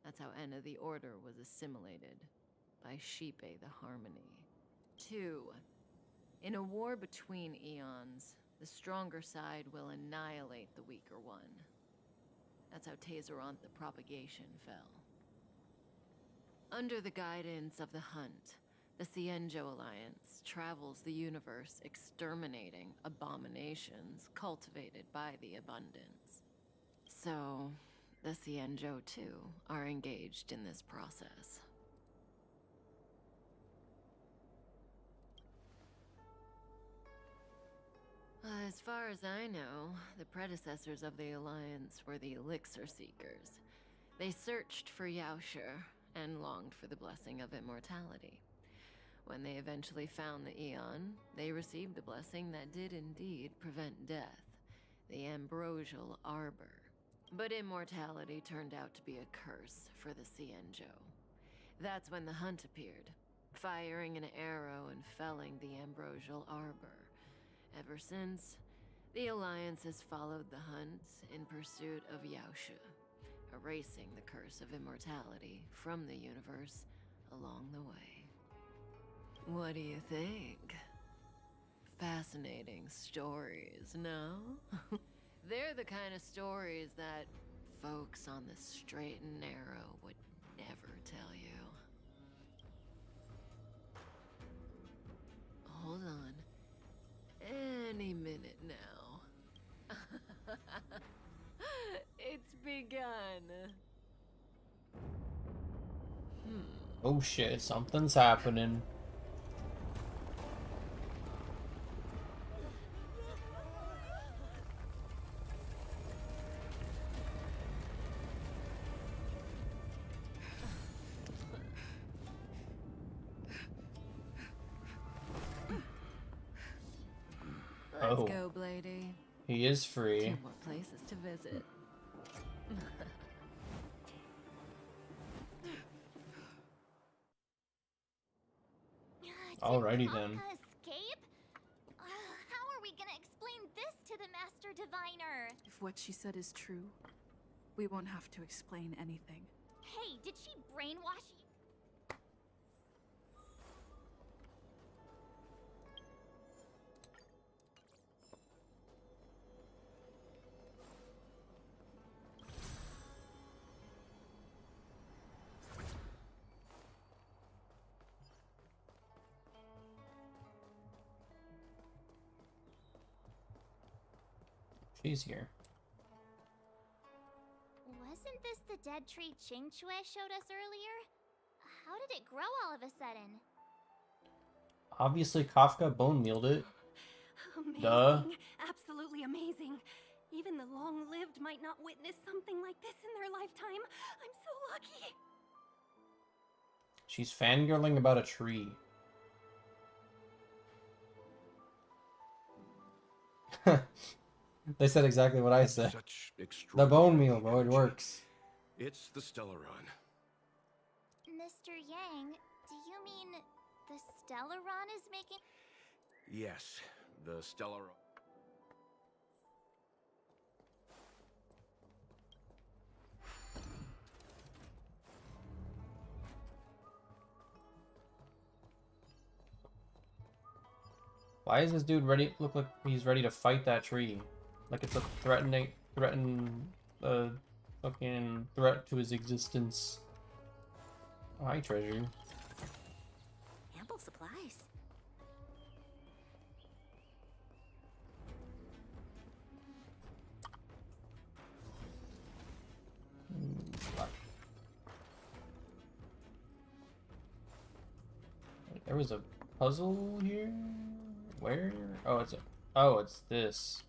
That's how Enna the Order was assimilated by Shipe the Harmony. 2. In a war between eons, the stronger side will annihilate the weaker one. That's how Tazeronth the Propagation fell. Under the guidance of the Hunt, the Cienjo Alliance travels the universe exterminating abominations cultivated by the Abundance. So, the Cienjo too are engaged in this process. As far as I know, the predecessors of the Alliance were the Elixir Seekers. They searched for Yaoshi and longed for the blessing of immortality. When they eventually found the Eon, they received the blessing that did indeed prevent death, the Ambrosial Arbor. But immortality turned out to be a curse for the Cienjo. That's when the Hunt appeared, firing an arrow and felling the Ambrosial Arbor. Ever since, the Alliance has followed the Hunt in pursuit of Yaoshi, erasing the curse of immortality from the universe along the way. What do you think? Fascinating stories, no? They're the kind of stories that folks on the straight and narrow would never tell you. Hold on. Any minute now. It's begun. Oh shit, something's happening. Let's go, Blady. He is free. 2 more places to visit. Alrighty then. Escape? How are we gonna explain this to the Master Diviner? If what she said is true, we won't have to explain anything. Hey, did she brainwash you? She's here. Wasn't this the dead tree Qingque showed us earlier? How did it grow all of a sudden? Obviously Kafka bone mealed it. Amazing. Duh. Absolutely amazing. Even the long-lived might not witness something like this in their lifetime. I'm so lucky. She's fangirling about a tree. They said exactly what I said. The bone meal, bro, it works. It's the Stellaron. Mr. Yang, do you mean the Stellaron is making... Yes, the Stellaron. Why is this dude ready? Look like he's ready to fight that tree. Like it's a fucking threat to his existence. Oh, hi, treasure. Ample supplies. There was a puzzle here? Where? Oh, it's this.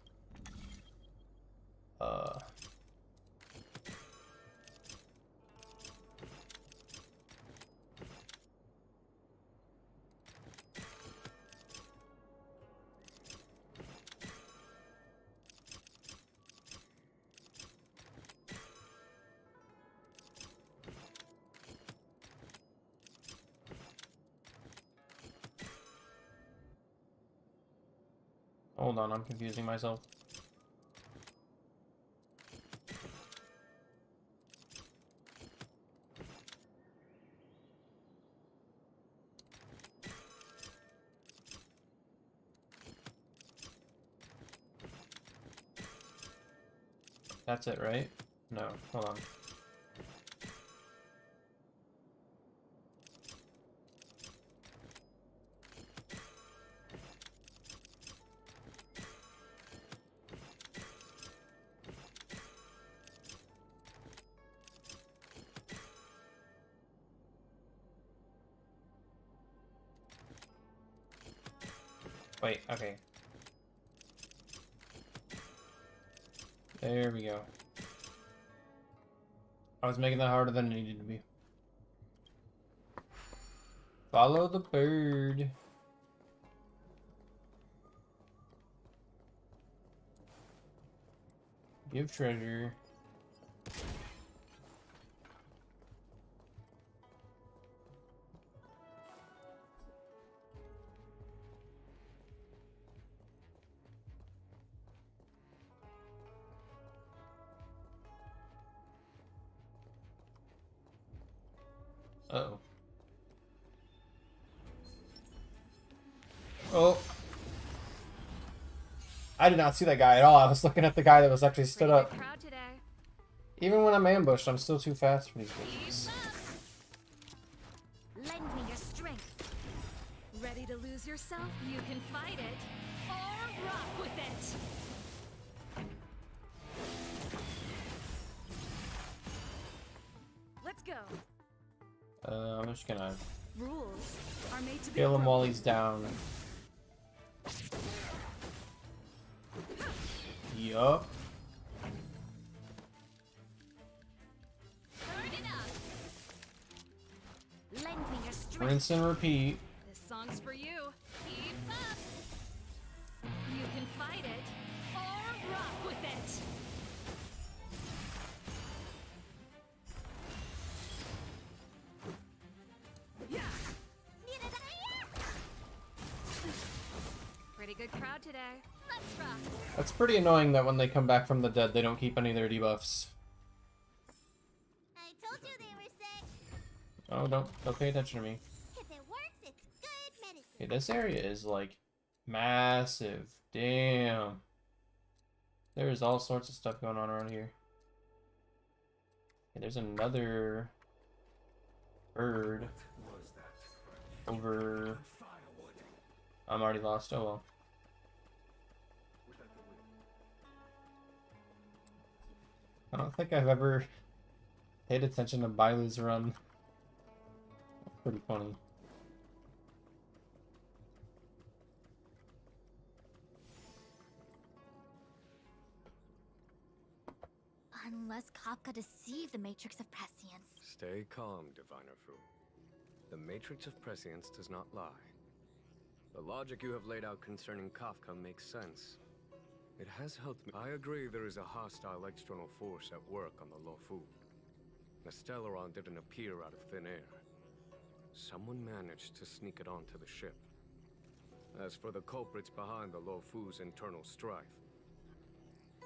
Hold on, I'm confusing myself. That's it, right? No, hold on. Wait, okay. There we go. I was making that harder than it needed to be. Follow the bird. Give treasure. Uh-oh. Oh. I did not see that guy at all. I was looking at the guy that was actually stood up. Even when I'm ambushed, I'm still too fast for these bitches. Lend me your strength. Ready to lose yourself? You can fight it or rock with it. Let's go. I'm just gonna Rules are made to be kill him while broken. he's down. Yup. Lend me your strength. Rinse and repeat. This song's for you. Keep up. You can fight it or rock with it. Yeah. Pretty good crowd today. Let's rock. That's pretty annoying that when they come back from the dead, they don't keep any of their debuffs. I told you they were sick. Oh, don't pay attention to me. If it works, it's good medicine. Okay, this area is like massive. Damn. There's all sorts of stuff going on around here. Okay, there's another bird over. I'm already lost. Oh well. I don't think I've ever paid attention to Bailu's run. Pretty funny. Unless Kafka deceived the Matrix of Prescience. Stay calm, Diviner Fu. The Matrix of Prescience does not lie. The logic you have laid out concerning Kafka makes sense. It has helped me. I agree there is a hostile external force at work on the Luofu. The Stellaron didn't appear out of thin air. Someone managed to sneak it onto the ship. As for the culprits behind the Luofu's internal strife,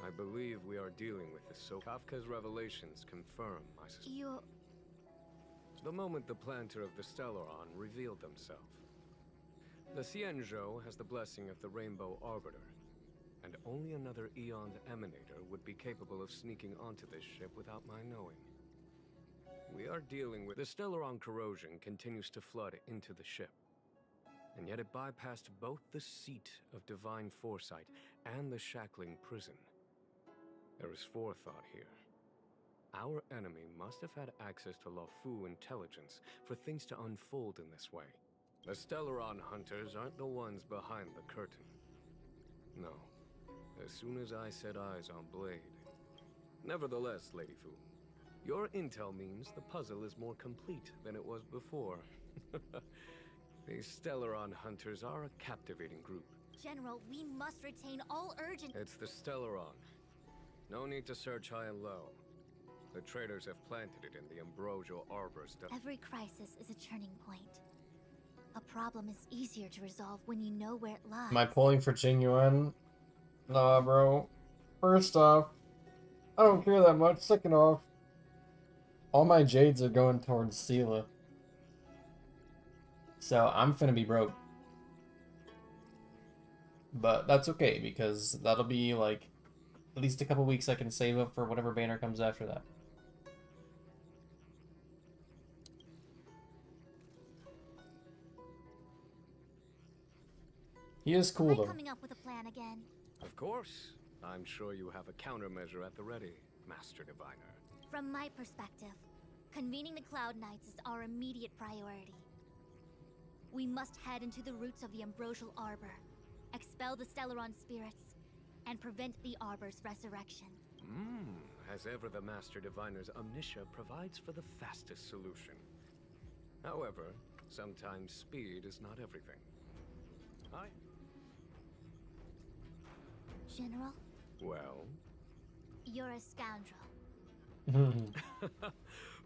I believe we are dealing with this, so Kafka's revelations confirm my suspicion. The moment the planter of the Stellaron revealed themselves. The Xianzhou has the blessing of the Rainbow Arbiter, and only another Eon Emanator would be capable of sneaking onto this ship without my knowing. We are dealing with... The Stellaron corrosion continues to flood into the ship, and yet it bypassed both the seat of divine foresight and the shackling prison. There is forethought here. Our enemy must have had access to Luofu intelligence for things to unfold in this way. The Stellaron hunters aren't the ones behind the curtain. No. As soon as I set eyes on Blade. Nevertheless, Lady Fu, your intel means the puzzle is more complete than it was before. These Stellaron hunters are a captivating group. General, we must retain all urgent. It's the Stellaron. No need to search high and low. The traders have planted it in the Ambrosial Arbor. Every crisis is a turning point. A problem is easier to resolve when you know where it lies. Am I pulling for Jingyuan? Nah, bro. First off, I don't care that much. Second off, all my jades are going towards Sela. So I'm finna be broke. But that's okay, because that'll be like at least a couple weeks I can save up for whatever banner comes after that. He is cool though. Coming up with a plan again. Of course. I'm sure you have a countermeasure at the ready, Master Diviner. From my perspective, convening the Cloud Knights is our immediate priority. We must head into the roots of the Ambrosial Arbor, expel the Stellaron spirits, and prevent the Arbor's resurrection. As ever, the Master Diviner's omniscia provides for the fastest solution. However, sometimes speed is not everything. General? Well? You're a scoundrel.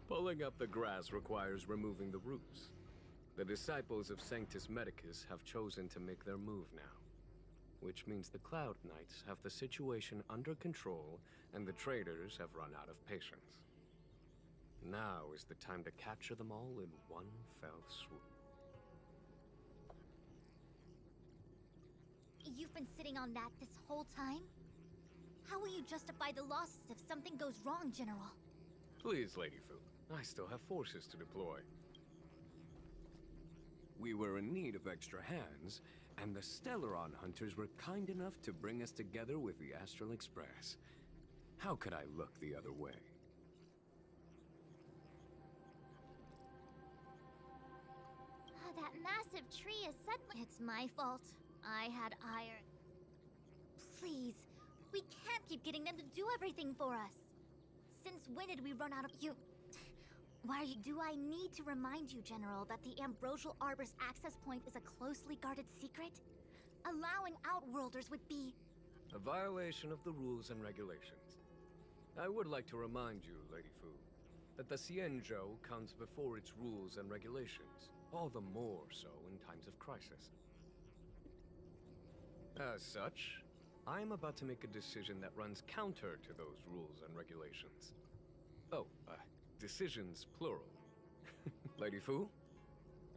Pulling up the grass requires removing the roots. The disciples of Sanctus Medicus have chosen to make their move now. Which means the Cloud Knights have the situation under control, and the traders have run out of patience. Now is the time to capture them all in one fell swoop. You've been sitting on that this whole time? How will you justify the losses if something goes wrong, General? Please, Lady Fu. I still have forces to deploy. We were in need of extra hands, and the Stellaron hunters were kind enough to bring us together with the Astral Express. How could I look the other way? That massive tree is suddenly... It's my fault. I had iron. Please, we can't keep getting them to do everything for us. Since when did we run out of you? Why are you... Do I need to remind you, General, that the Ambrosial Arbor's access point is a closely guarded secret? Allowing Outworlders would be... A violation of the rules and regulations. I would like to remind you, Lady Fu, that the Xianzhou comes before its rules and regulations, all the more so in times of crisis. As such, I am about to make a decision that runs counter to those rules and regulations. Oh, decisions plural. Lady Fu,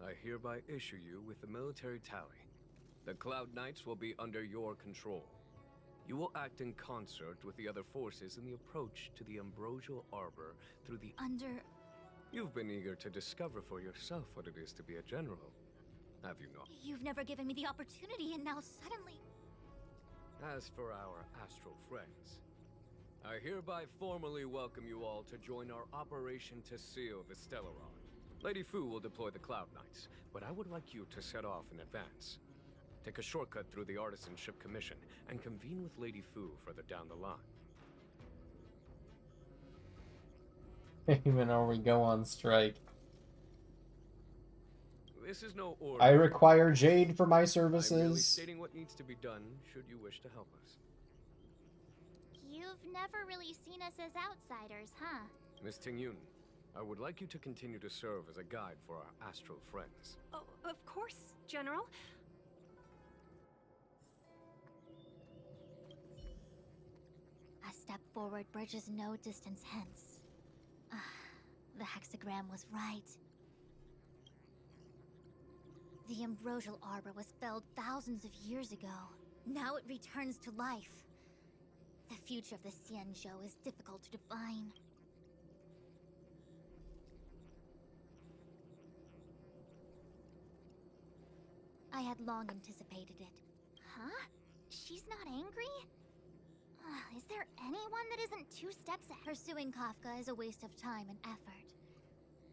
I hereby issue you with the military tally. The Cloud Knights will be under your control. You will act in concert with the other forces in the approach to the Ambrosial Arbor through the... You've been eager to discover for yourself what it is to be a general, have you not? You've never given me the opportunity, and now suddenly... As for our astral friends, I hereby formally welcome you all to join our operation to seal the Stellaron. Lady Fu will deploy the Cloud Knights, but I would like you to set off in advance. Take a shortcut through the Artisanship Commission and convene with Lady Fu further down the line. Even or we go on strike. This is no order. I require jade for my services. I'm merely stating what needs to be done should you wish to help us. You've never really seen us as outsiders, huh? Miss Tingyun, I would like you to continue to serve as a guide for our astral friends. Oh, of course, General. A step forward bridges no distance hence. The hexagram was right. The Ambrosial Arbor was felled thousands of years ago. Now it returns to life. The future of the Xianzhou is difficult to define. I had long anticipated it. Huh? She's not angry? Is there anyone that isn't two steps ahead? Pursuing Kafka is a waste of time and effort.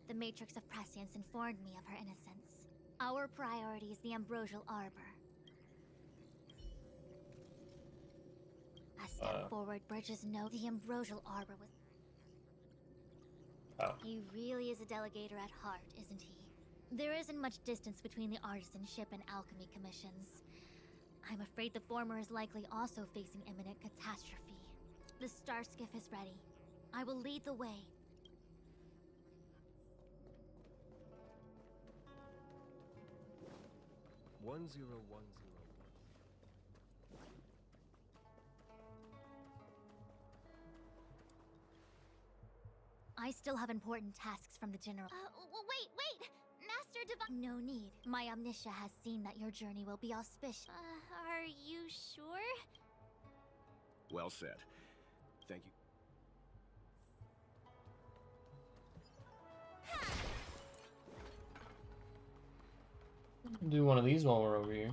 The Matrix of Prescience informed me of her innocence. Our priority is the Ambrosial Arbor. A step forward bridges no. The Ambrosial Arbor was. Oh. He really is a delegator at heart, isn't he? There isn't much distance between the artisanship and alchemy commissions. I'm afraid the former is likely also facing imminent catastrophe. The star skiff is ready. I will lead the way. One zero one. I still have important tasks from the General. Wait! Master Divine. No need. My Omniscia has seen that your journey will be auspicious. Are you sure? Well said. Thank you. Do one of these while we're over here.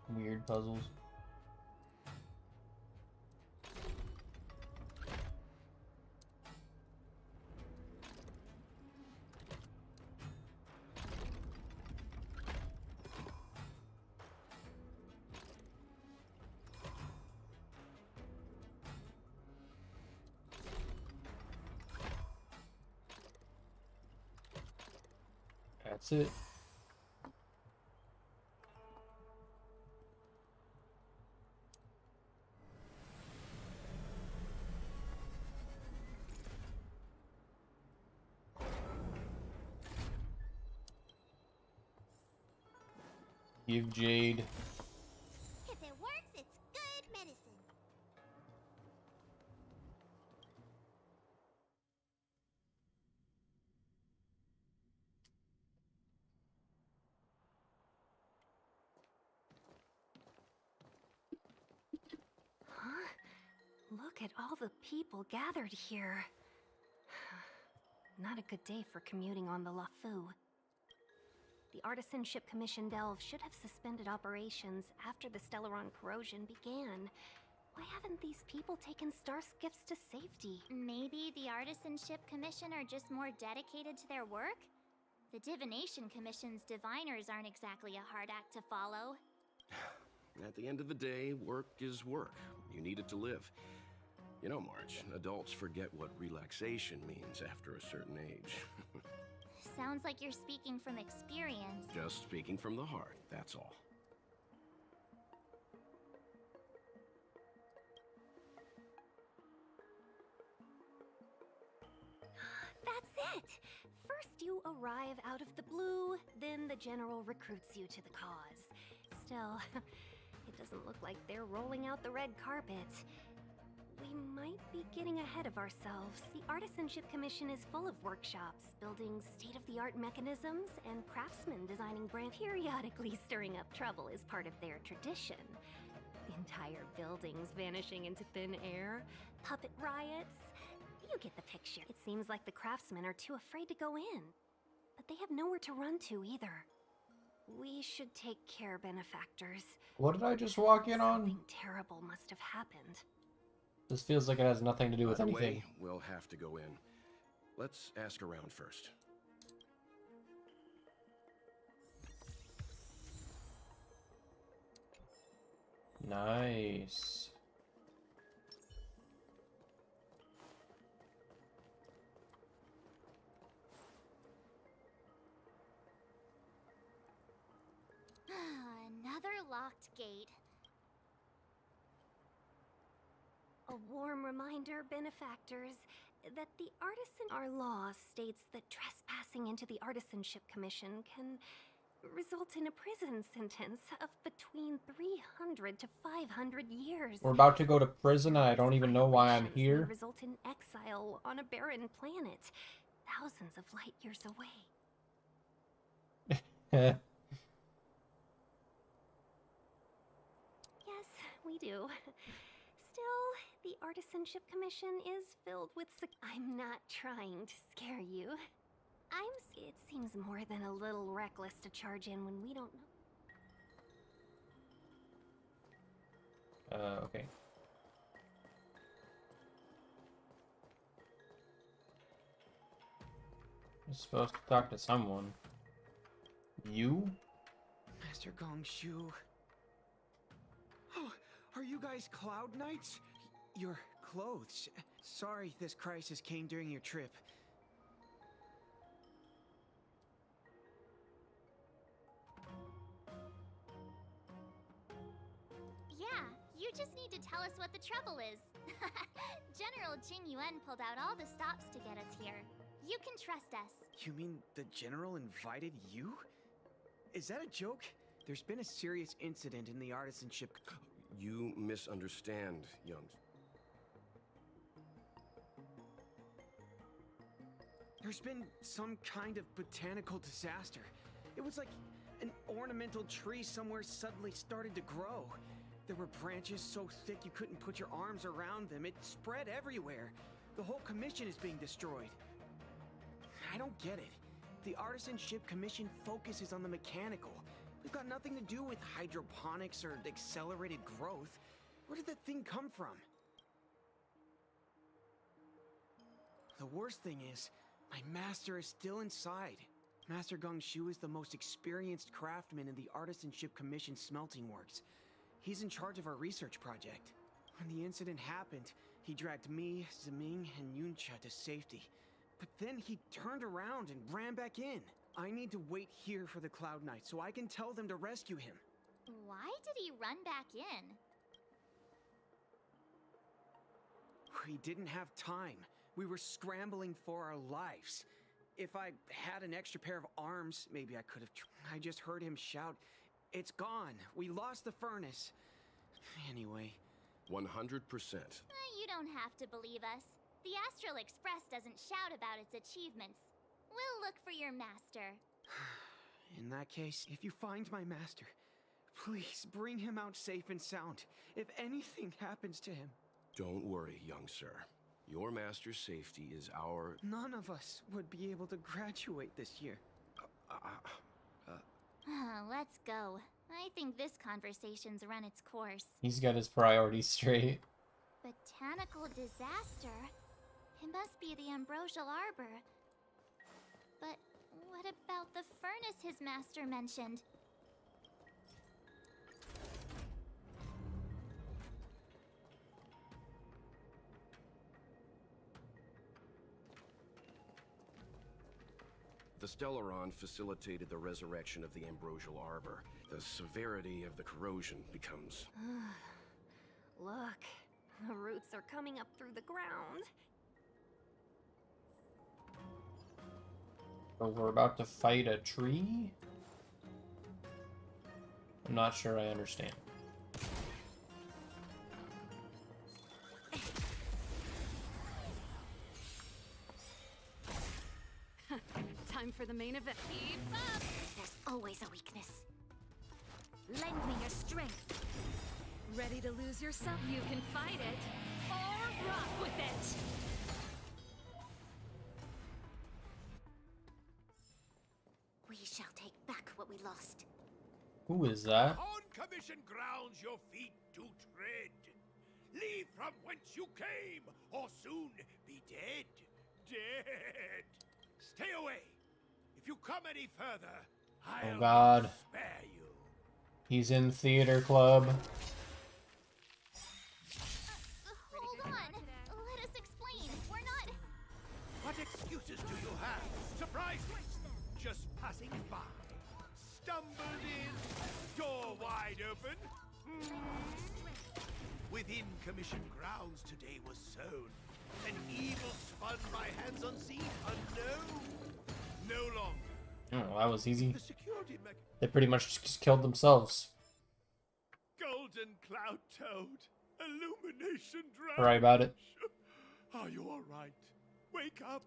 Some weird puzzles. That's it. Give Jade. If it works, it's good medicine. Huh? Look at all the people gathered here. Not a good day for commuting on the LaFu. The Artisanship Commission Delve should have suspended operations after the Stellaron corrosion began. Why haven't these people taken star skiffs to safety? Maybe the Artisanship Commission are just more dedicated to their work? The Divination Commission's diviners aren't exactly a hard act to follow. At the end of the day, work is work. You need it to live. You know, Marge, adults forget what relaxation means after a certain age. Sounds like you're speaking from experience. Just speaking from the heart, that's all. That's it! First you arrive out of the blue, then the General recruits you to the cause. Still, it doesn't look like they're rolling out the red carpet. We might be getting ahead of ourselves. The Artisanship Commission is full of workshops, building state-of-the-art mechanisms, and craftsmen designing brand. Periodically stirring up trouble is part of their tradition. Entire buildings vanishing into thin air, puppet riots. You get the picture. It seems like the craftsmen are too afraid to go in. But they have nowhere to run to either. We should take care, benefactors. What did I just walk in on? Something terrible must have happened. This feels like it has nothing to do with Either anything. way, we'll have to go in. Let's ask around first. Nice. Another locked gate. A warm reminder, benefactors, that the Our law states that trespassing into the Artisanship Commission can result in a prison sentence of between 300 to 500 years. We're about to go to prison and I don't even know why I'm Violations may here. result in exile on a barren planet, thousands of light years away. Yes, we do. Still, the Artisanship Commission is filled with I'm not trying to scare you. It seems more than a little reckless to charge in when we don't know. Okay. You're supposed to talk to someone. You? Master Gongshu. Oh, are you guys Cloud Knights? Your clothes. Sorry this crisis came during your trip. Yeah, you just need to tell us what the trouble is. General Jing Yuan pulled out all the stops to get us here. You can trust us. You mean the General invited you? Is that a joke? There's been a serious incident in the artisanship. You misunderstand, young. There's been some kind of botanical disaster. It was like an ornamental tree somewhere suddenly started to grow. There were branches so thick you couldn't put your arms around them. It spread everywhere. The whole commission is being destroyed. I don't get it. The Artisanship Commission focuses on the mechanical. We've got nothing to do with hydroponics or accelerated growth. Where did that thing come from? The worst thing is, my master is still inside. Master Gongshu is the most experienced craftsman in the Artisanship Commission smelting works. He's in charge of our research project. When the incident happened, he dragged me, Zeming, and Yuncha to safety. But then he turned around and ran back in. I need to wait here for the Cloud Knight so I can tell them to rescue him. Why did he run back in? We didn't have time. We were scrambling for our lives. If I had an extra pair of arms, maybe I could have. I just heard him shout, "It's gone. We lost the furnace." Anyway. 100%. You don't have to believe us. The Astral Express doesn't shout about its achievements. We'll look for your master. In that case, if you find my master, please bring him out safe and sound. If anything happens to him. Don't worry, young sir. Your master's safety is our... None of us would be able to graduate this year. Let's go. I think this conversation's run its course. He's got his priorities straight. Botanical disaster? It must be the Ambrosial Arbor. But what about the furnace his master mentioned? The Stellaron facilitated the resurrection of the Ambrosial Arbor. The severity of the corrosion becomes... Look, the roots are coming up through the ground. So we're about to fight a tree? I'm not sure I understand. Time for the main event. Keep up! There's always a weakness. Lend me your strength. Ready to lose yourself? You can fight it, or rock with it! We shall take back what we lost. Who is that? On commission grounds your feet do tread. Leave from whence you came, or soon be dead. Dead. Stay away. If you come any further, I'll God. spare you. He's in theater club. Hold on. Let us explain. We're not... What excuses do you have? Surprise me. Just passing by. Stumbled in. Door wide open. Within commission grounds today was sown. An evil spun by hands unseen, unknown. No longer. Oh, that was easy. The security They pretty much just killed themselves. Golden Cloud Toad. Illumination Dragon. Right about it. Are you alright? Wake up.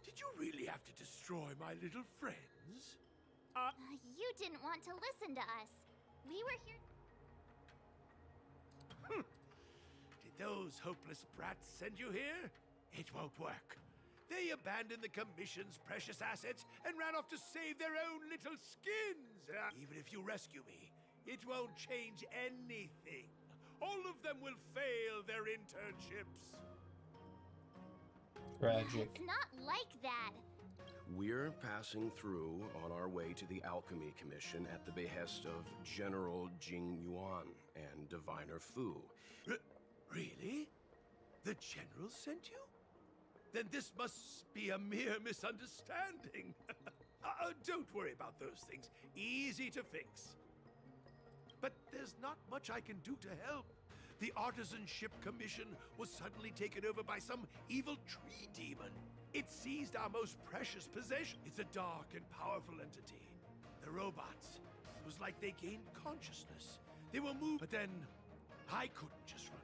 Did you really have to destroy my little friends? You didn't want to listen to us. We were here... Did those hopeless brats send you here? It won't work. They abandoned the Commission's precious assets and ran off to save their own little skins. Even if you rescue me, it won't change anything. All of them will fail their internships. Tragic. It's not like that. We're passing through on our way to the Alchemy Commission at the behest of General Jing Yuan and Diviner Fu. Really? The General sent you? Then this must be a mere misunderstanding. Don't worry about those things. Easy to fix. But there's not much I can do to help. The Artisanship Commission was suddenly taken over by some evil tree demon. It seized our most precious possession. It's a dark and powerful entity. The robots, it was like they gained consciousness. They were moved, but then I couldn't just run.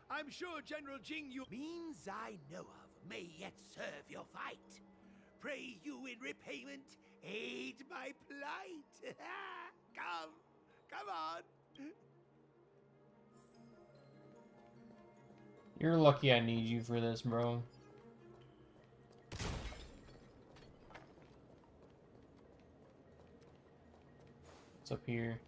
I'm sure General Jing Yu means I know of may yet serve your fight. Pray you in repayment aid my plight. Come on. You're lucky I need you for this, bro. What's up here?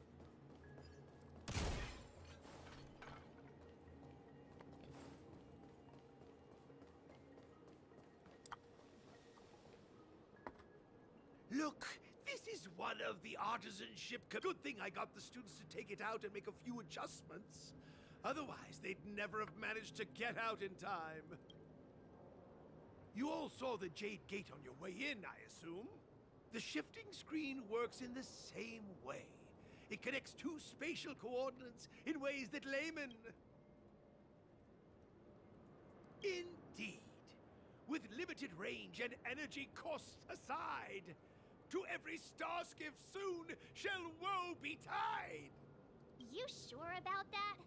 Look, this is one of the Artisanship. Good thing I got the students to take it out and make a few adjustments. Otherwise, they'd never have managed to get out in time. You all saw the Jade Gate on your way in, I assume? The shifting screen works in the same way. It connects two spatial coordinates in ways that laymen... Indeed. With limited range and energy costs aside, to every starskiff soon shall woe betide! You sure about that?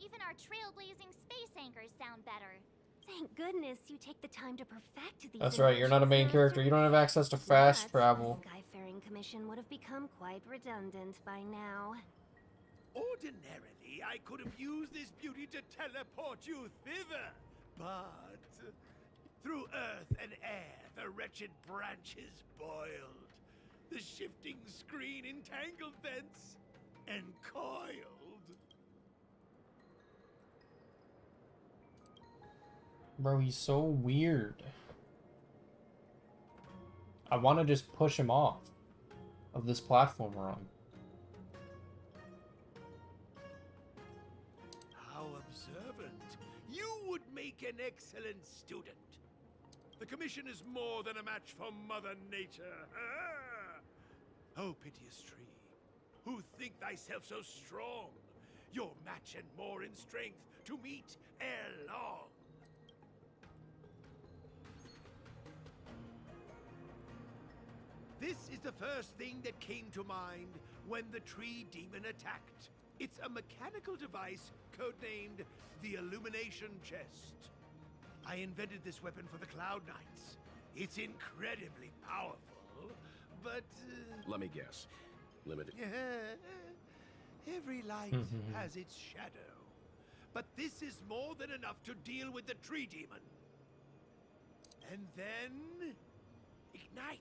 Even our trailblazing space anchors sound better. Thank goodness you take the time to perfect these. That's right, you're not a main character. You don't have access to fast travel. The Skyfaring Commission would have become quite redundant by now. Ordinarily, I could have used this beauty to teleport you thither, but through earth and air, the wretched branches boiled. The shifting screen entangled thence and coiled. Bro, he's so weird. I want to just push him off of this platform we're on. How observant. You would make an excellent student. The commission is more than a match for Mother Nature. Oh, piteous tree, who think thyself so strong, your match and more in strength to meet ere long. This is the first thing that came to mind when the tree demon attacked. It's a mechanical device codenamed the Illumination Chest. I invented this weapon for the Cloud Knights. It's incredibly powerful, but... Let me guess. Limited. Every light has its shadow. But this is more than enough to deal with the tree demon. And then... ignite!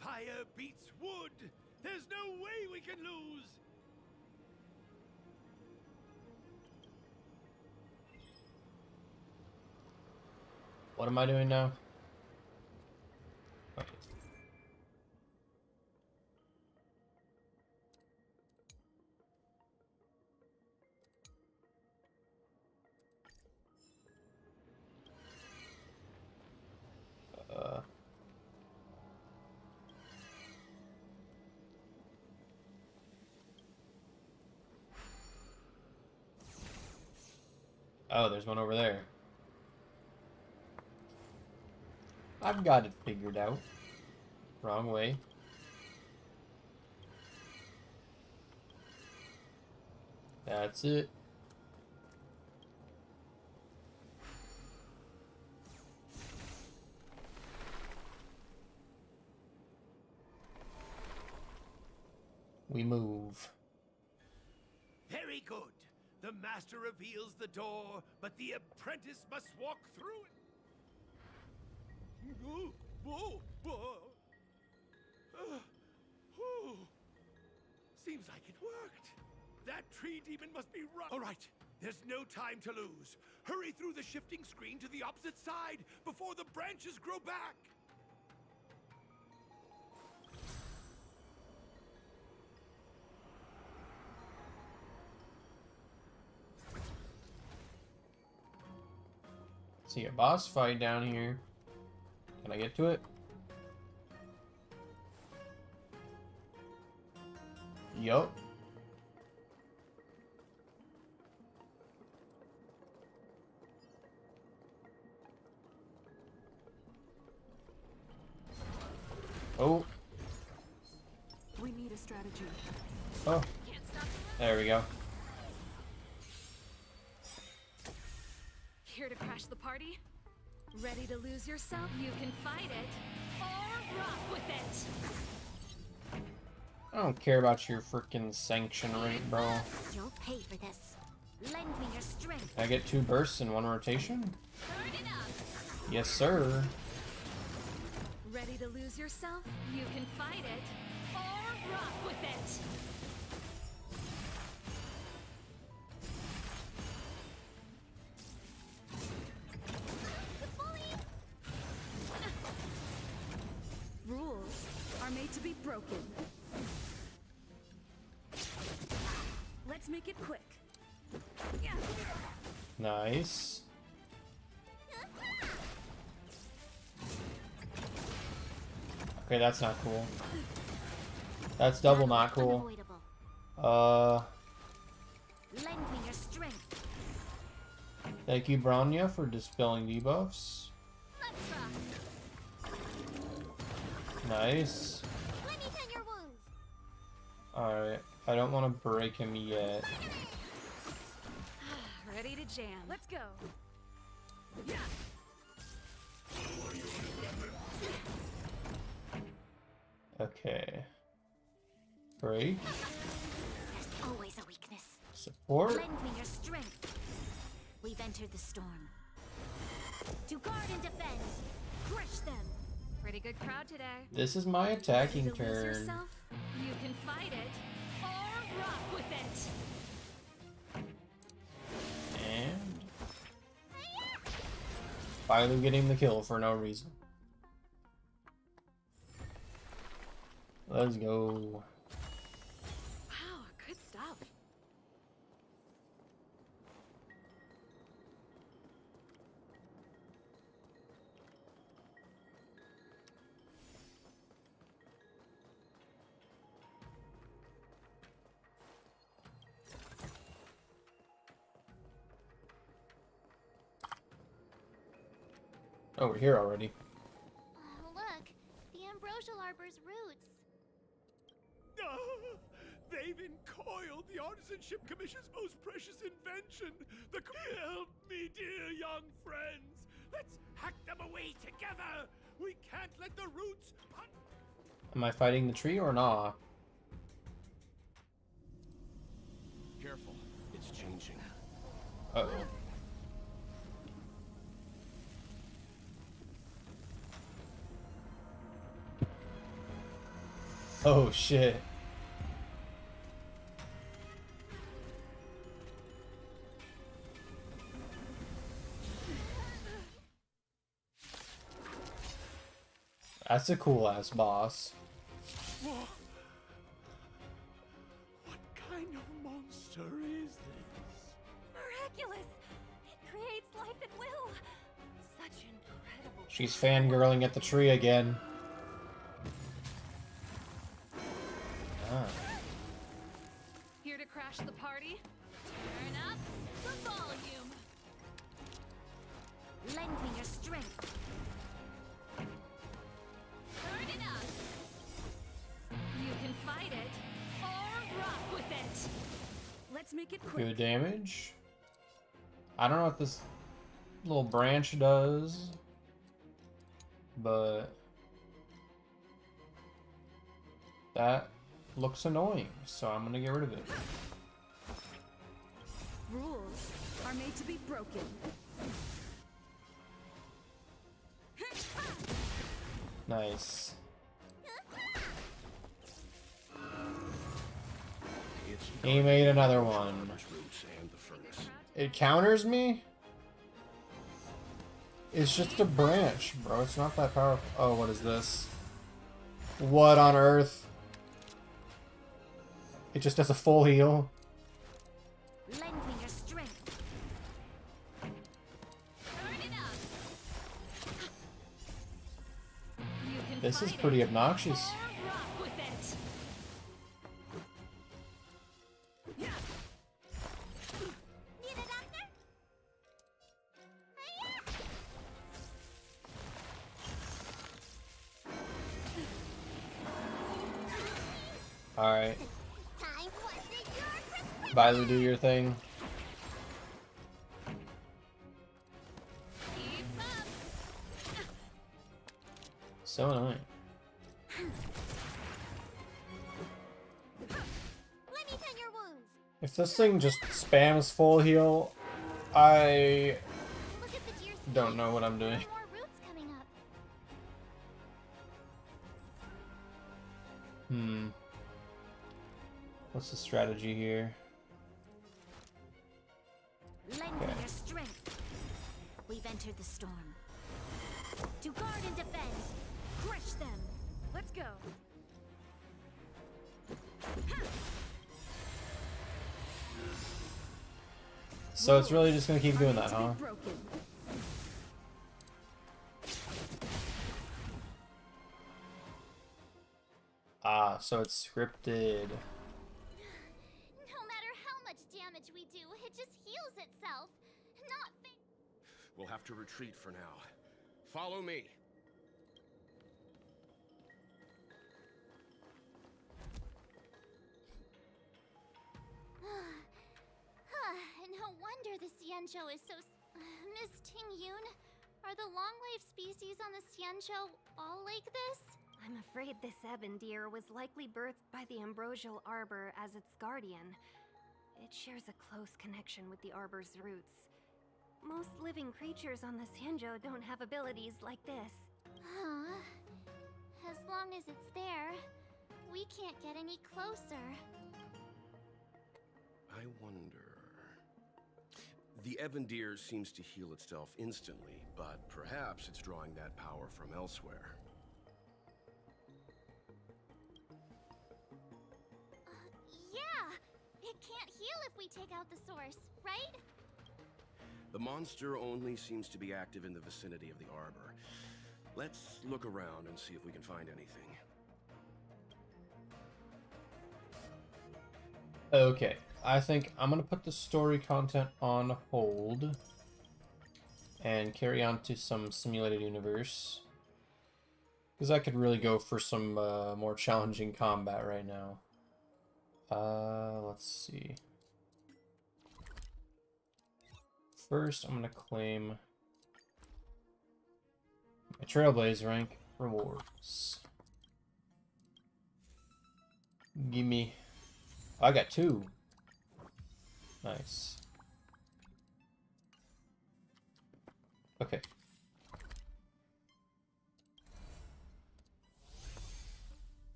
Fire beats wood! There's no way we can lose! What am I doing now? Okay. Oh, there's one over there. I've got it figured out. Wrong way. That's it. We move. Very good. The master reveals the door, but the apprentice must walk through it. Whoa, whoa, whoa. Seems like it worked. That tree demon must be right. All right, there's no time to lose. Hurry through the shifting screen to the opposite side before the branches grow back. See a boss fight down here. Can I get to it? Yup. Oh. We need a strategy. Oh. There we go. Here to crash the party? Ready to lose yourself? You can fight it or rock with it. I don't care about your freaking sanction rate, bro. You'll pay for this. Lend me your strength. Can I get 2 bursts in 1 rotation? Turn it up. Yes, sir. Ready to lose yourself? You can fight it or rock with it. Rules are made to be broken. Let's make it quick. Nice. Okay, that's not cool. That's double not cool. Lend me your strength. Thank you, Bronya, for dispelling debuffs. Nice. Let me tend your wounds. Alright, I don't want to break him yet. Ready to jam. Let's go. Okay. Break. There's always a weakness. Support. Lend me your strength. We've entered the storm. To guard and defend. Crush them. Pretty good crowd today. This is my attacking Ready to lose turn. yourself? You can fight it or rock with it. And finally getting the kill for no reason. Let's go. Wow, good stuff. Oh, we're here already. Look, the ambrosial arbor's roots. They've encoiled the Artisanship Commission's most precious invention. Help me, dear young friends. Let's hack them away together. We can't let the roots. Am I fighting the tree or not? Careful, it's changing. Uh-oh. Oh shit. That's a cool ass boss. Whoa. What kind of monster is this? Miraculous! It creates life at will. Such incredible. She's fangirling at the tree again. Ah. Here to crash the party? Turn up the volume. Lend me your strength. Turn it up. You can fight it or rock with it. Let's make it quick. Good damage. I don't know what this little branch does, but that looks annoying, so I'm gonna get rid of it. Rules are made to be broken. Nice. It's He made another one. It counters me? It's just a branch, bro. It's not that powerful. Oh, what is this? What on earth? It just does a full heal. Lend me your strength. This is pretty obnoxious. Alright. Bailu, do your thing. So annoying. If this thing just spams full heal, I don't know what I'm doing. What's the strategy here? Lend me your strength. We've entered the storm. To guard and defend. Crush them. Let's go. So it's really just gonna keep doing that, huh? Ah, so it's scripted. No matter how much damage we do, it just heals itself. Not fair. We'll have to retreat for now. Follow me. No wonder the Xianzhou is so... Miss Tingyun, are the long-life species on the Xianzhou all like this? I'm afraid this ebon deer was likely birthed by the ambrosial arbor as its guardian. It shares a close connection with the arbor's roots. Most living creatures on the Xianzhou don't have abilities like this. Huh. As long as it's there, we can't get any closer. I wonder... The ebon deer seems to heal itself instantly, but perhaps it's drawing that power from elsewhere. Yeah! It can't heal if we take out the source, right? The monster only seems to be active in the vicinity of the arbor. Let's look around and see if we can find anything. Okay, I think I'm gonna put the story content on hold and carry on to some simulated universe, because I could really go for some more challenging combat right now. Let's see. First, I'm gonna claim my Trailblaze rank rewards. Gimme. I got 2. Nice. Okay.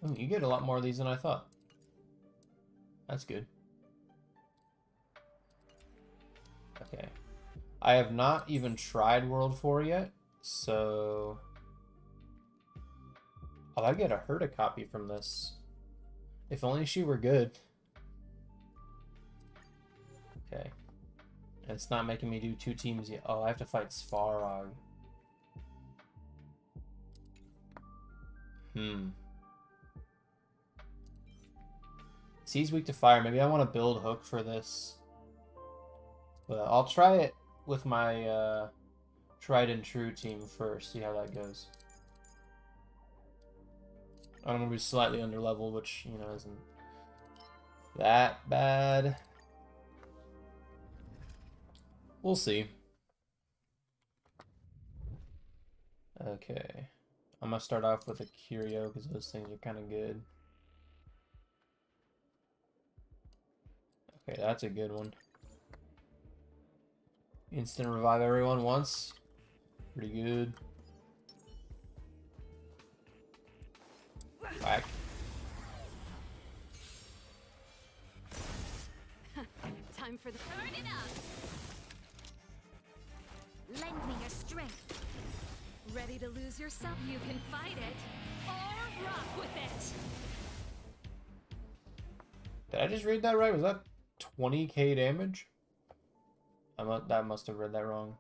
Oh, you get a lot more of these than I thought. That's good. Okay. I have not even tried World 4 yet, so... Oh, I get a Herta copy from this. If only she were good. Okay. And it's not making me do 2 teams yet. Oh, I have to fight Svarog. He's weak to fire. Maybe I want to build Hook for this. But I'll try it with my tried and true team first. See how that goes. I'm going to be slightly under level, which, you know, isn't that bad. We'll see. Okay. I'm going to start off with a Curio because those things are kind of good. Okay, that's a good one. Instant revive everyone once. Pretty good. Whack. Time for the burn it up. Lend me your strength. Ready to lose yourself? You can fight it or rock with it. Did I just read that right? Was that 20k damage? That must have read that wrong.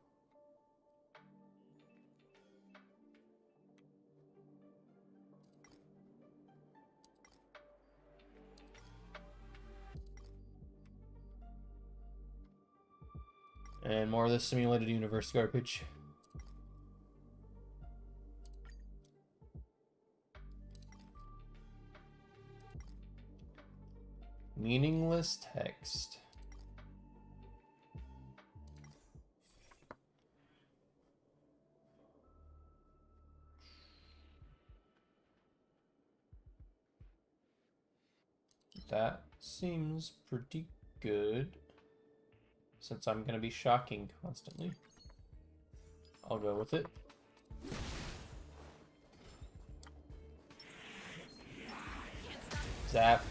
And more of this simulated universe garbage. Meaningless text. That seems pretty good. Since I'm going to be shocking constantly, I'll go with it. Zap.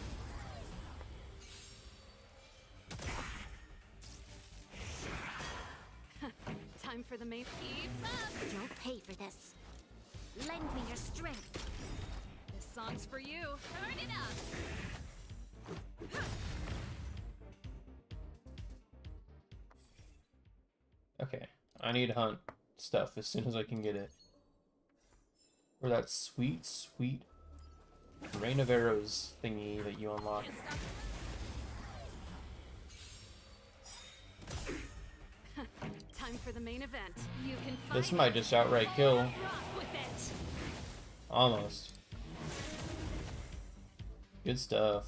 Time for the main. Keep up. You'll pay for this. Lend me your strength. This song's for you. Turn it up. Okay, I need to hunt stuff as soon as I can get it. Or that sweet, sweet Rain of Arrows thingy that you unlock. Time for the main event. You can fight This might just outright kill. rock with it. Almost. Good stuff.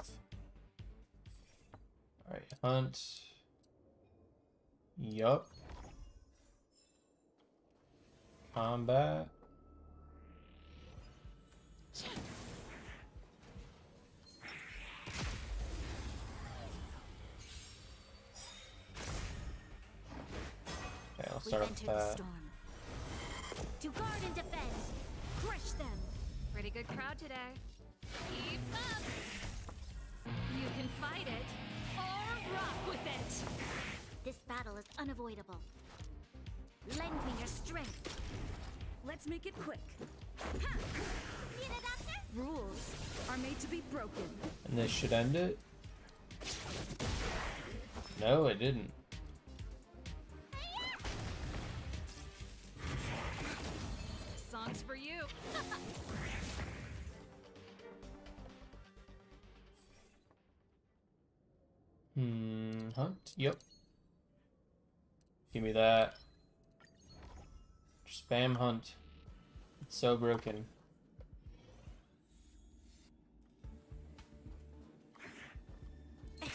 Alright, hunt. Yup. Combat. Okay, I'll start with that. To guard and defend. Crush them. Pretty good crowd today. Keep up. You can fight it or rock with it. This battle is unavoidable. Lend me your strength. Let's make it quick. Need a doctor? Rules are made to be broken. And this should end it? No, it didn't. This song's for you. Hunt? Yep. Give me that. Spam hunt. It's so broken. Turn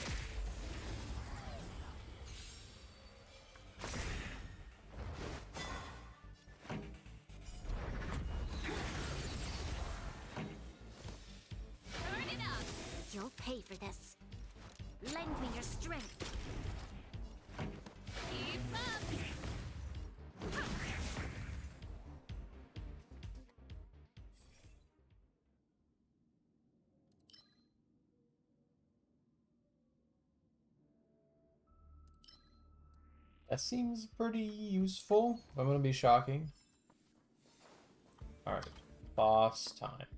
it up. You'll pay for this. Lend me your strength. Keep up. That seems pretty useful. I'm gonna be shocking. Alright, boss time.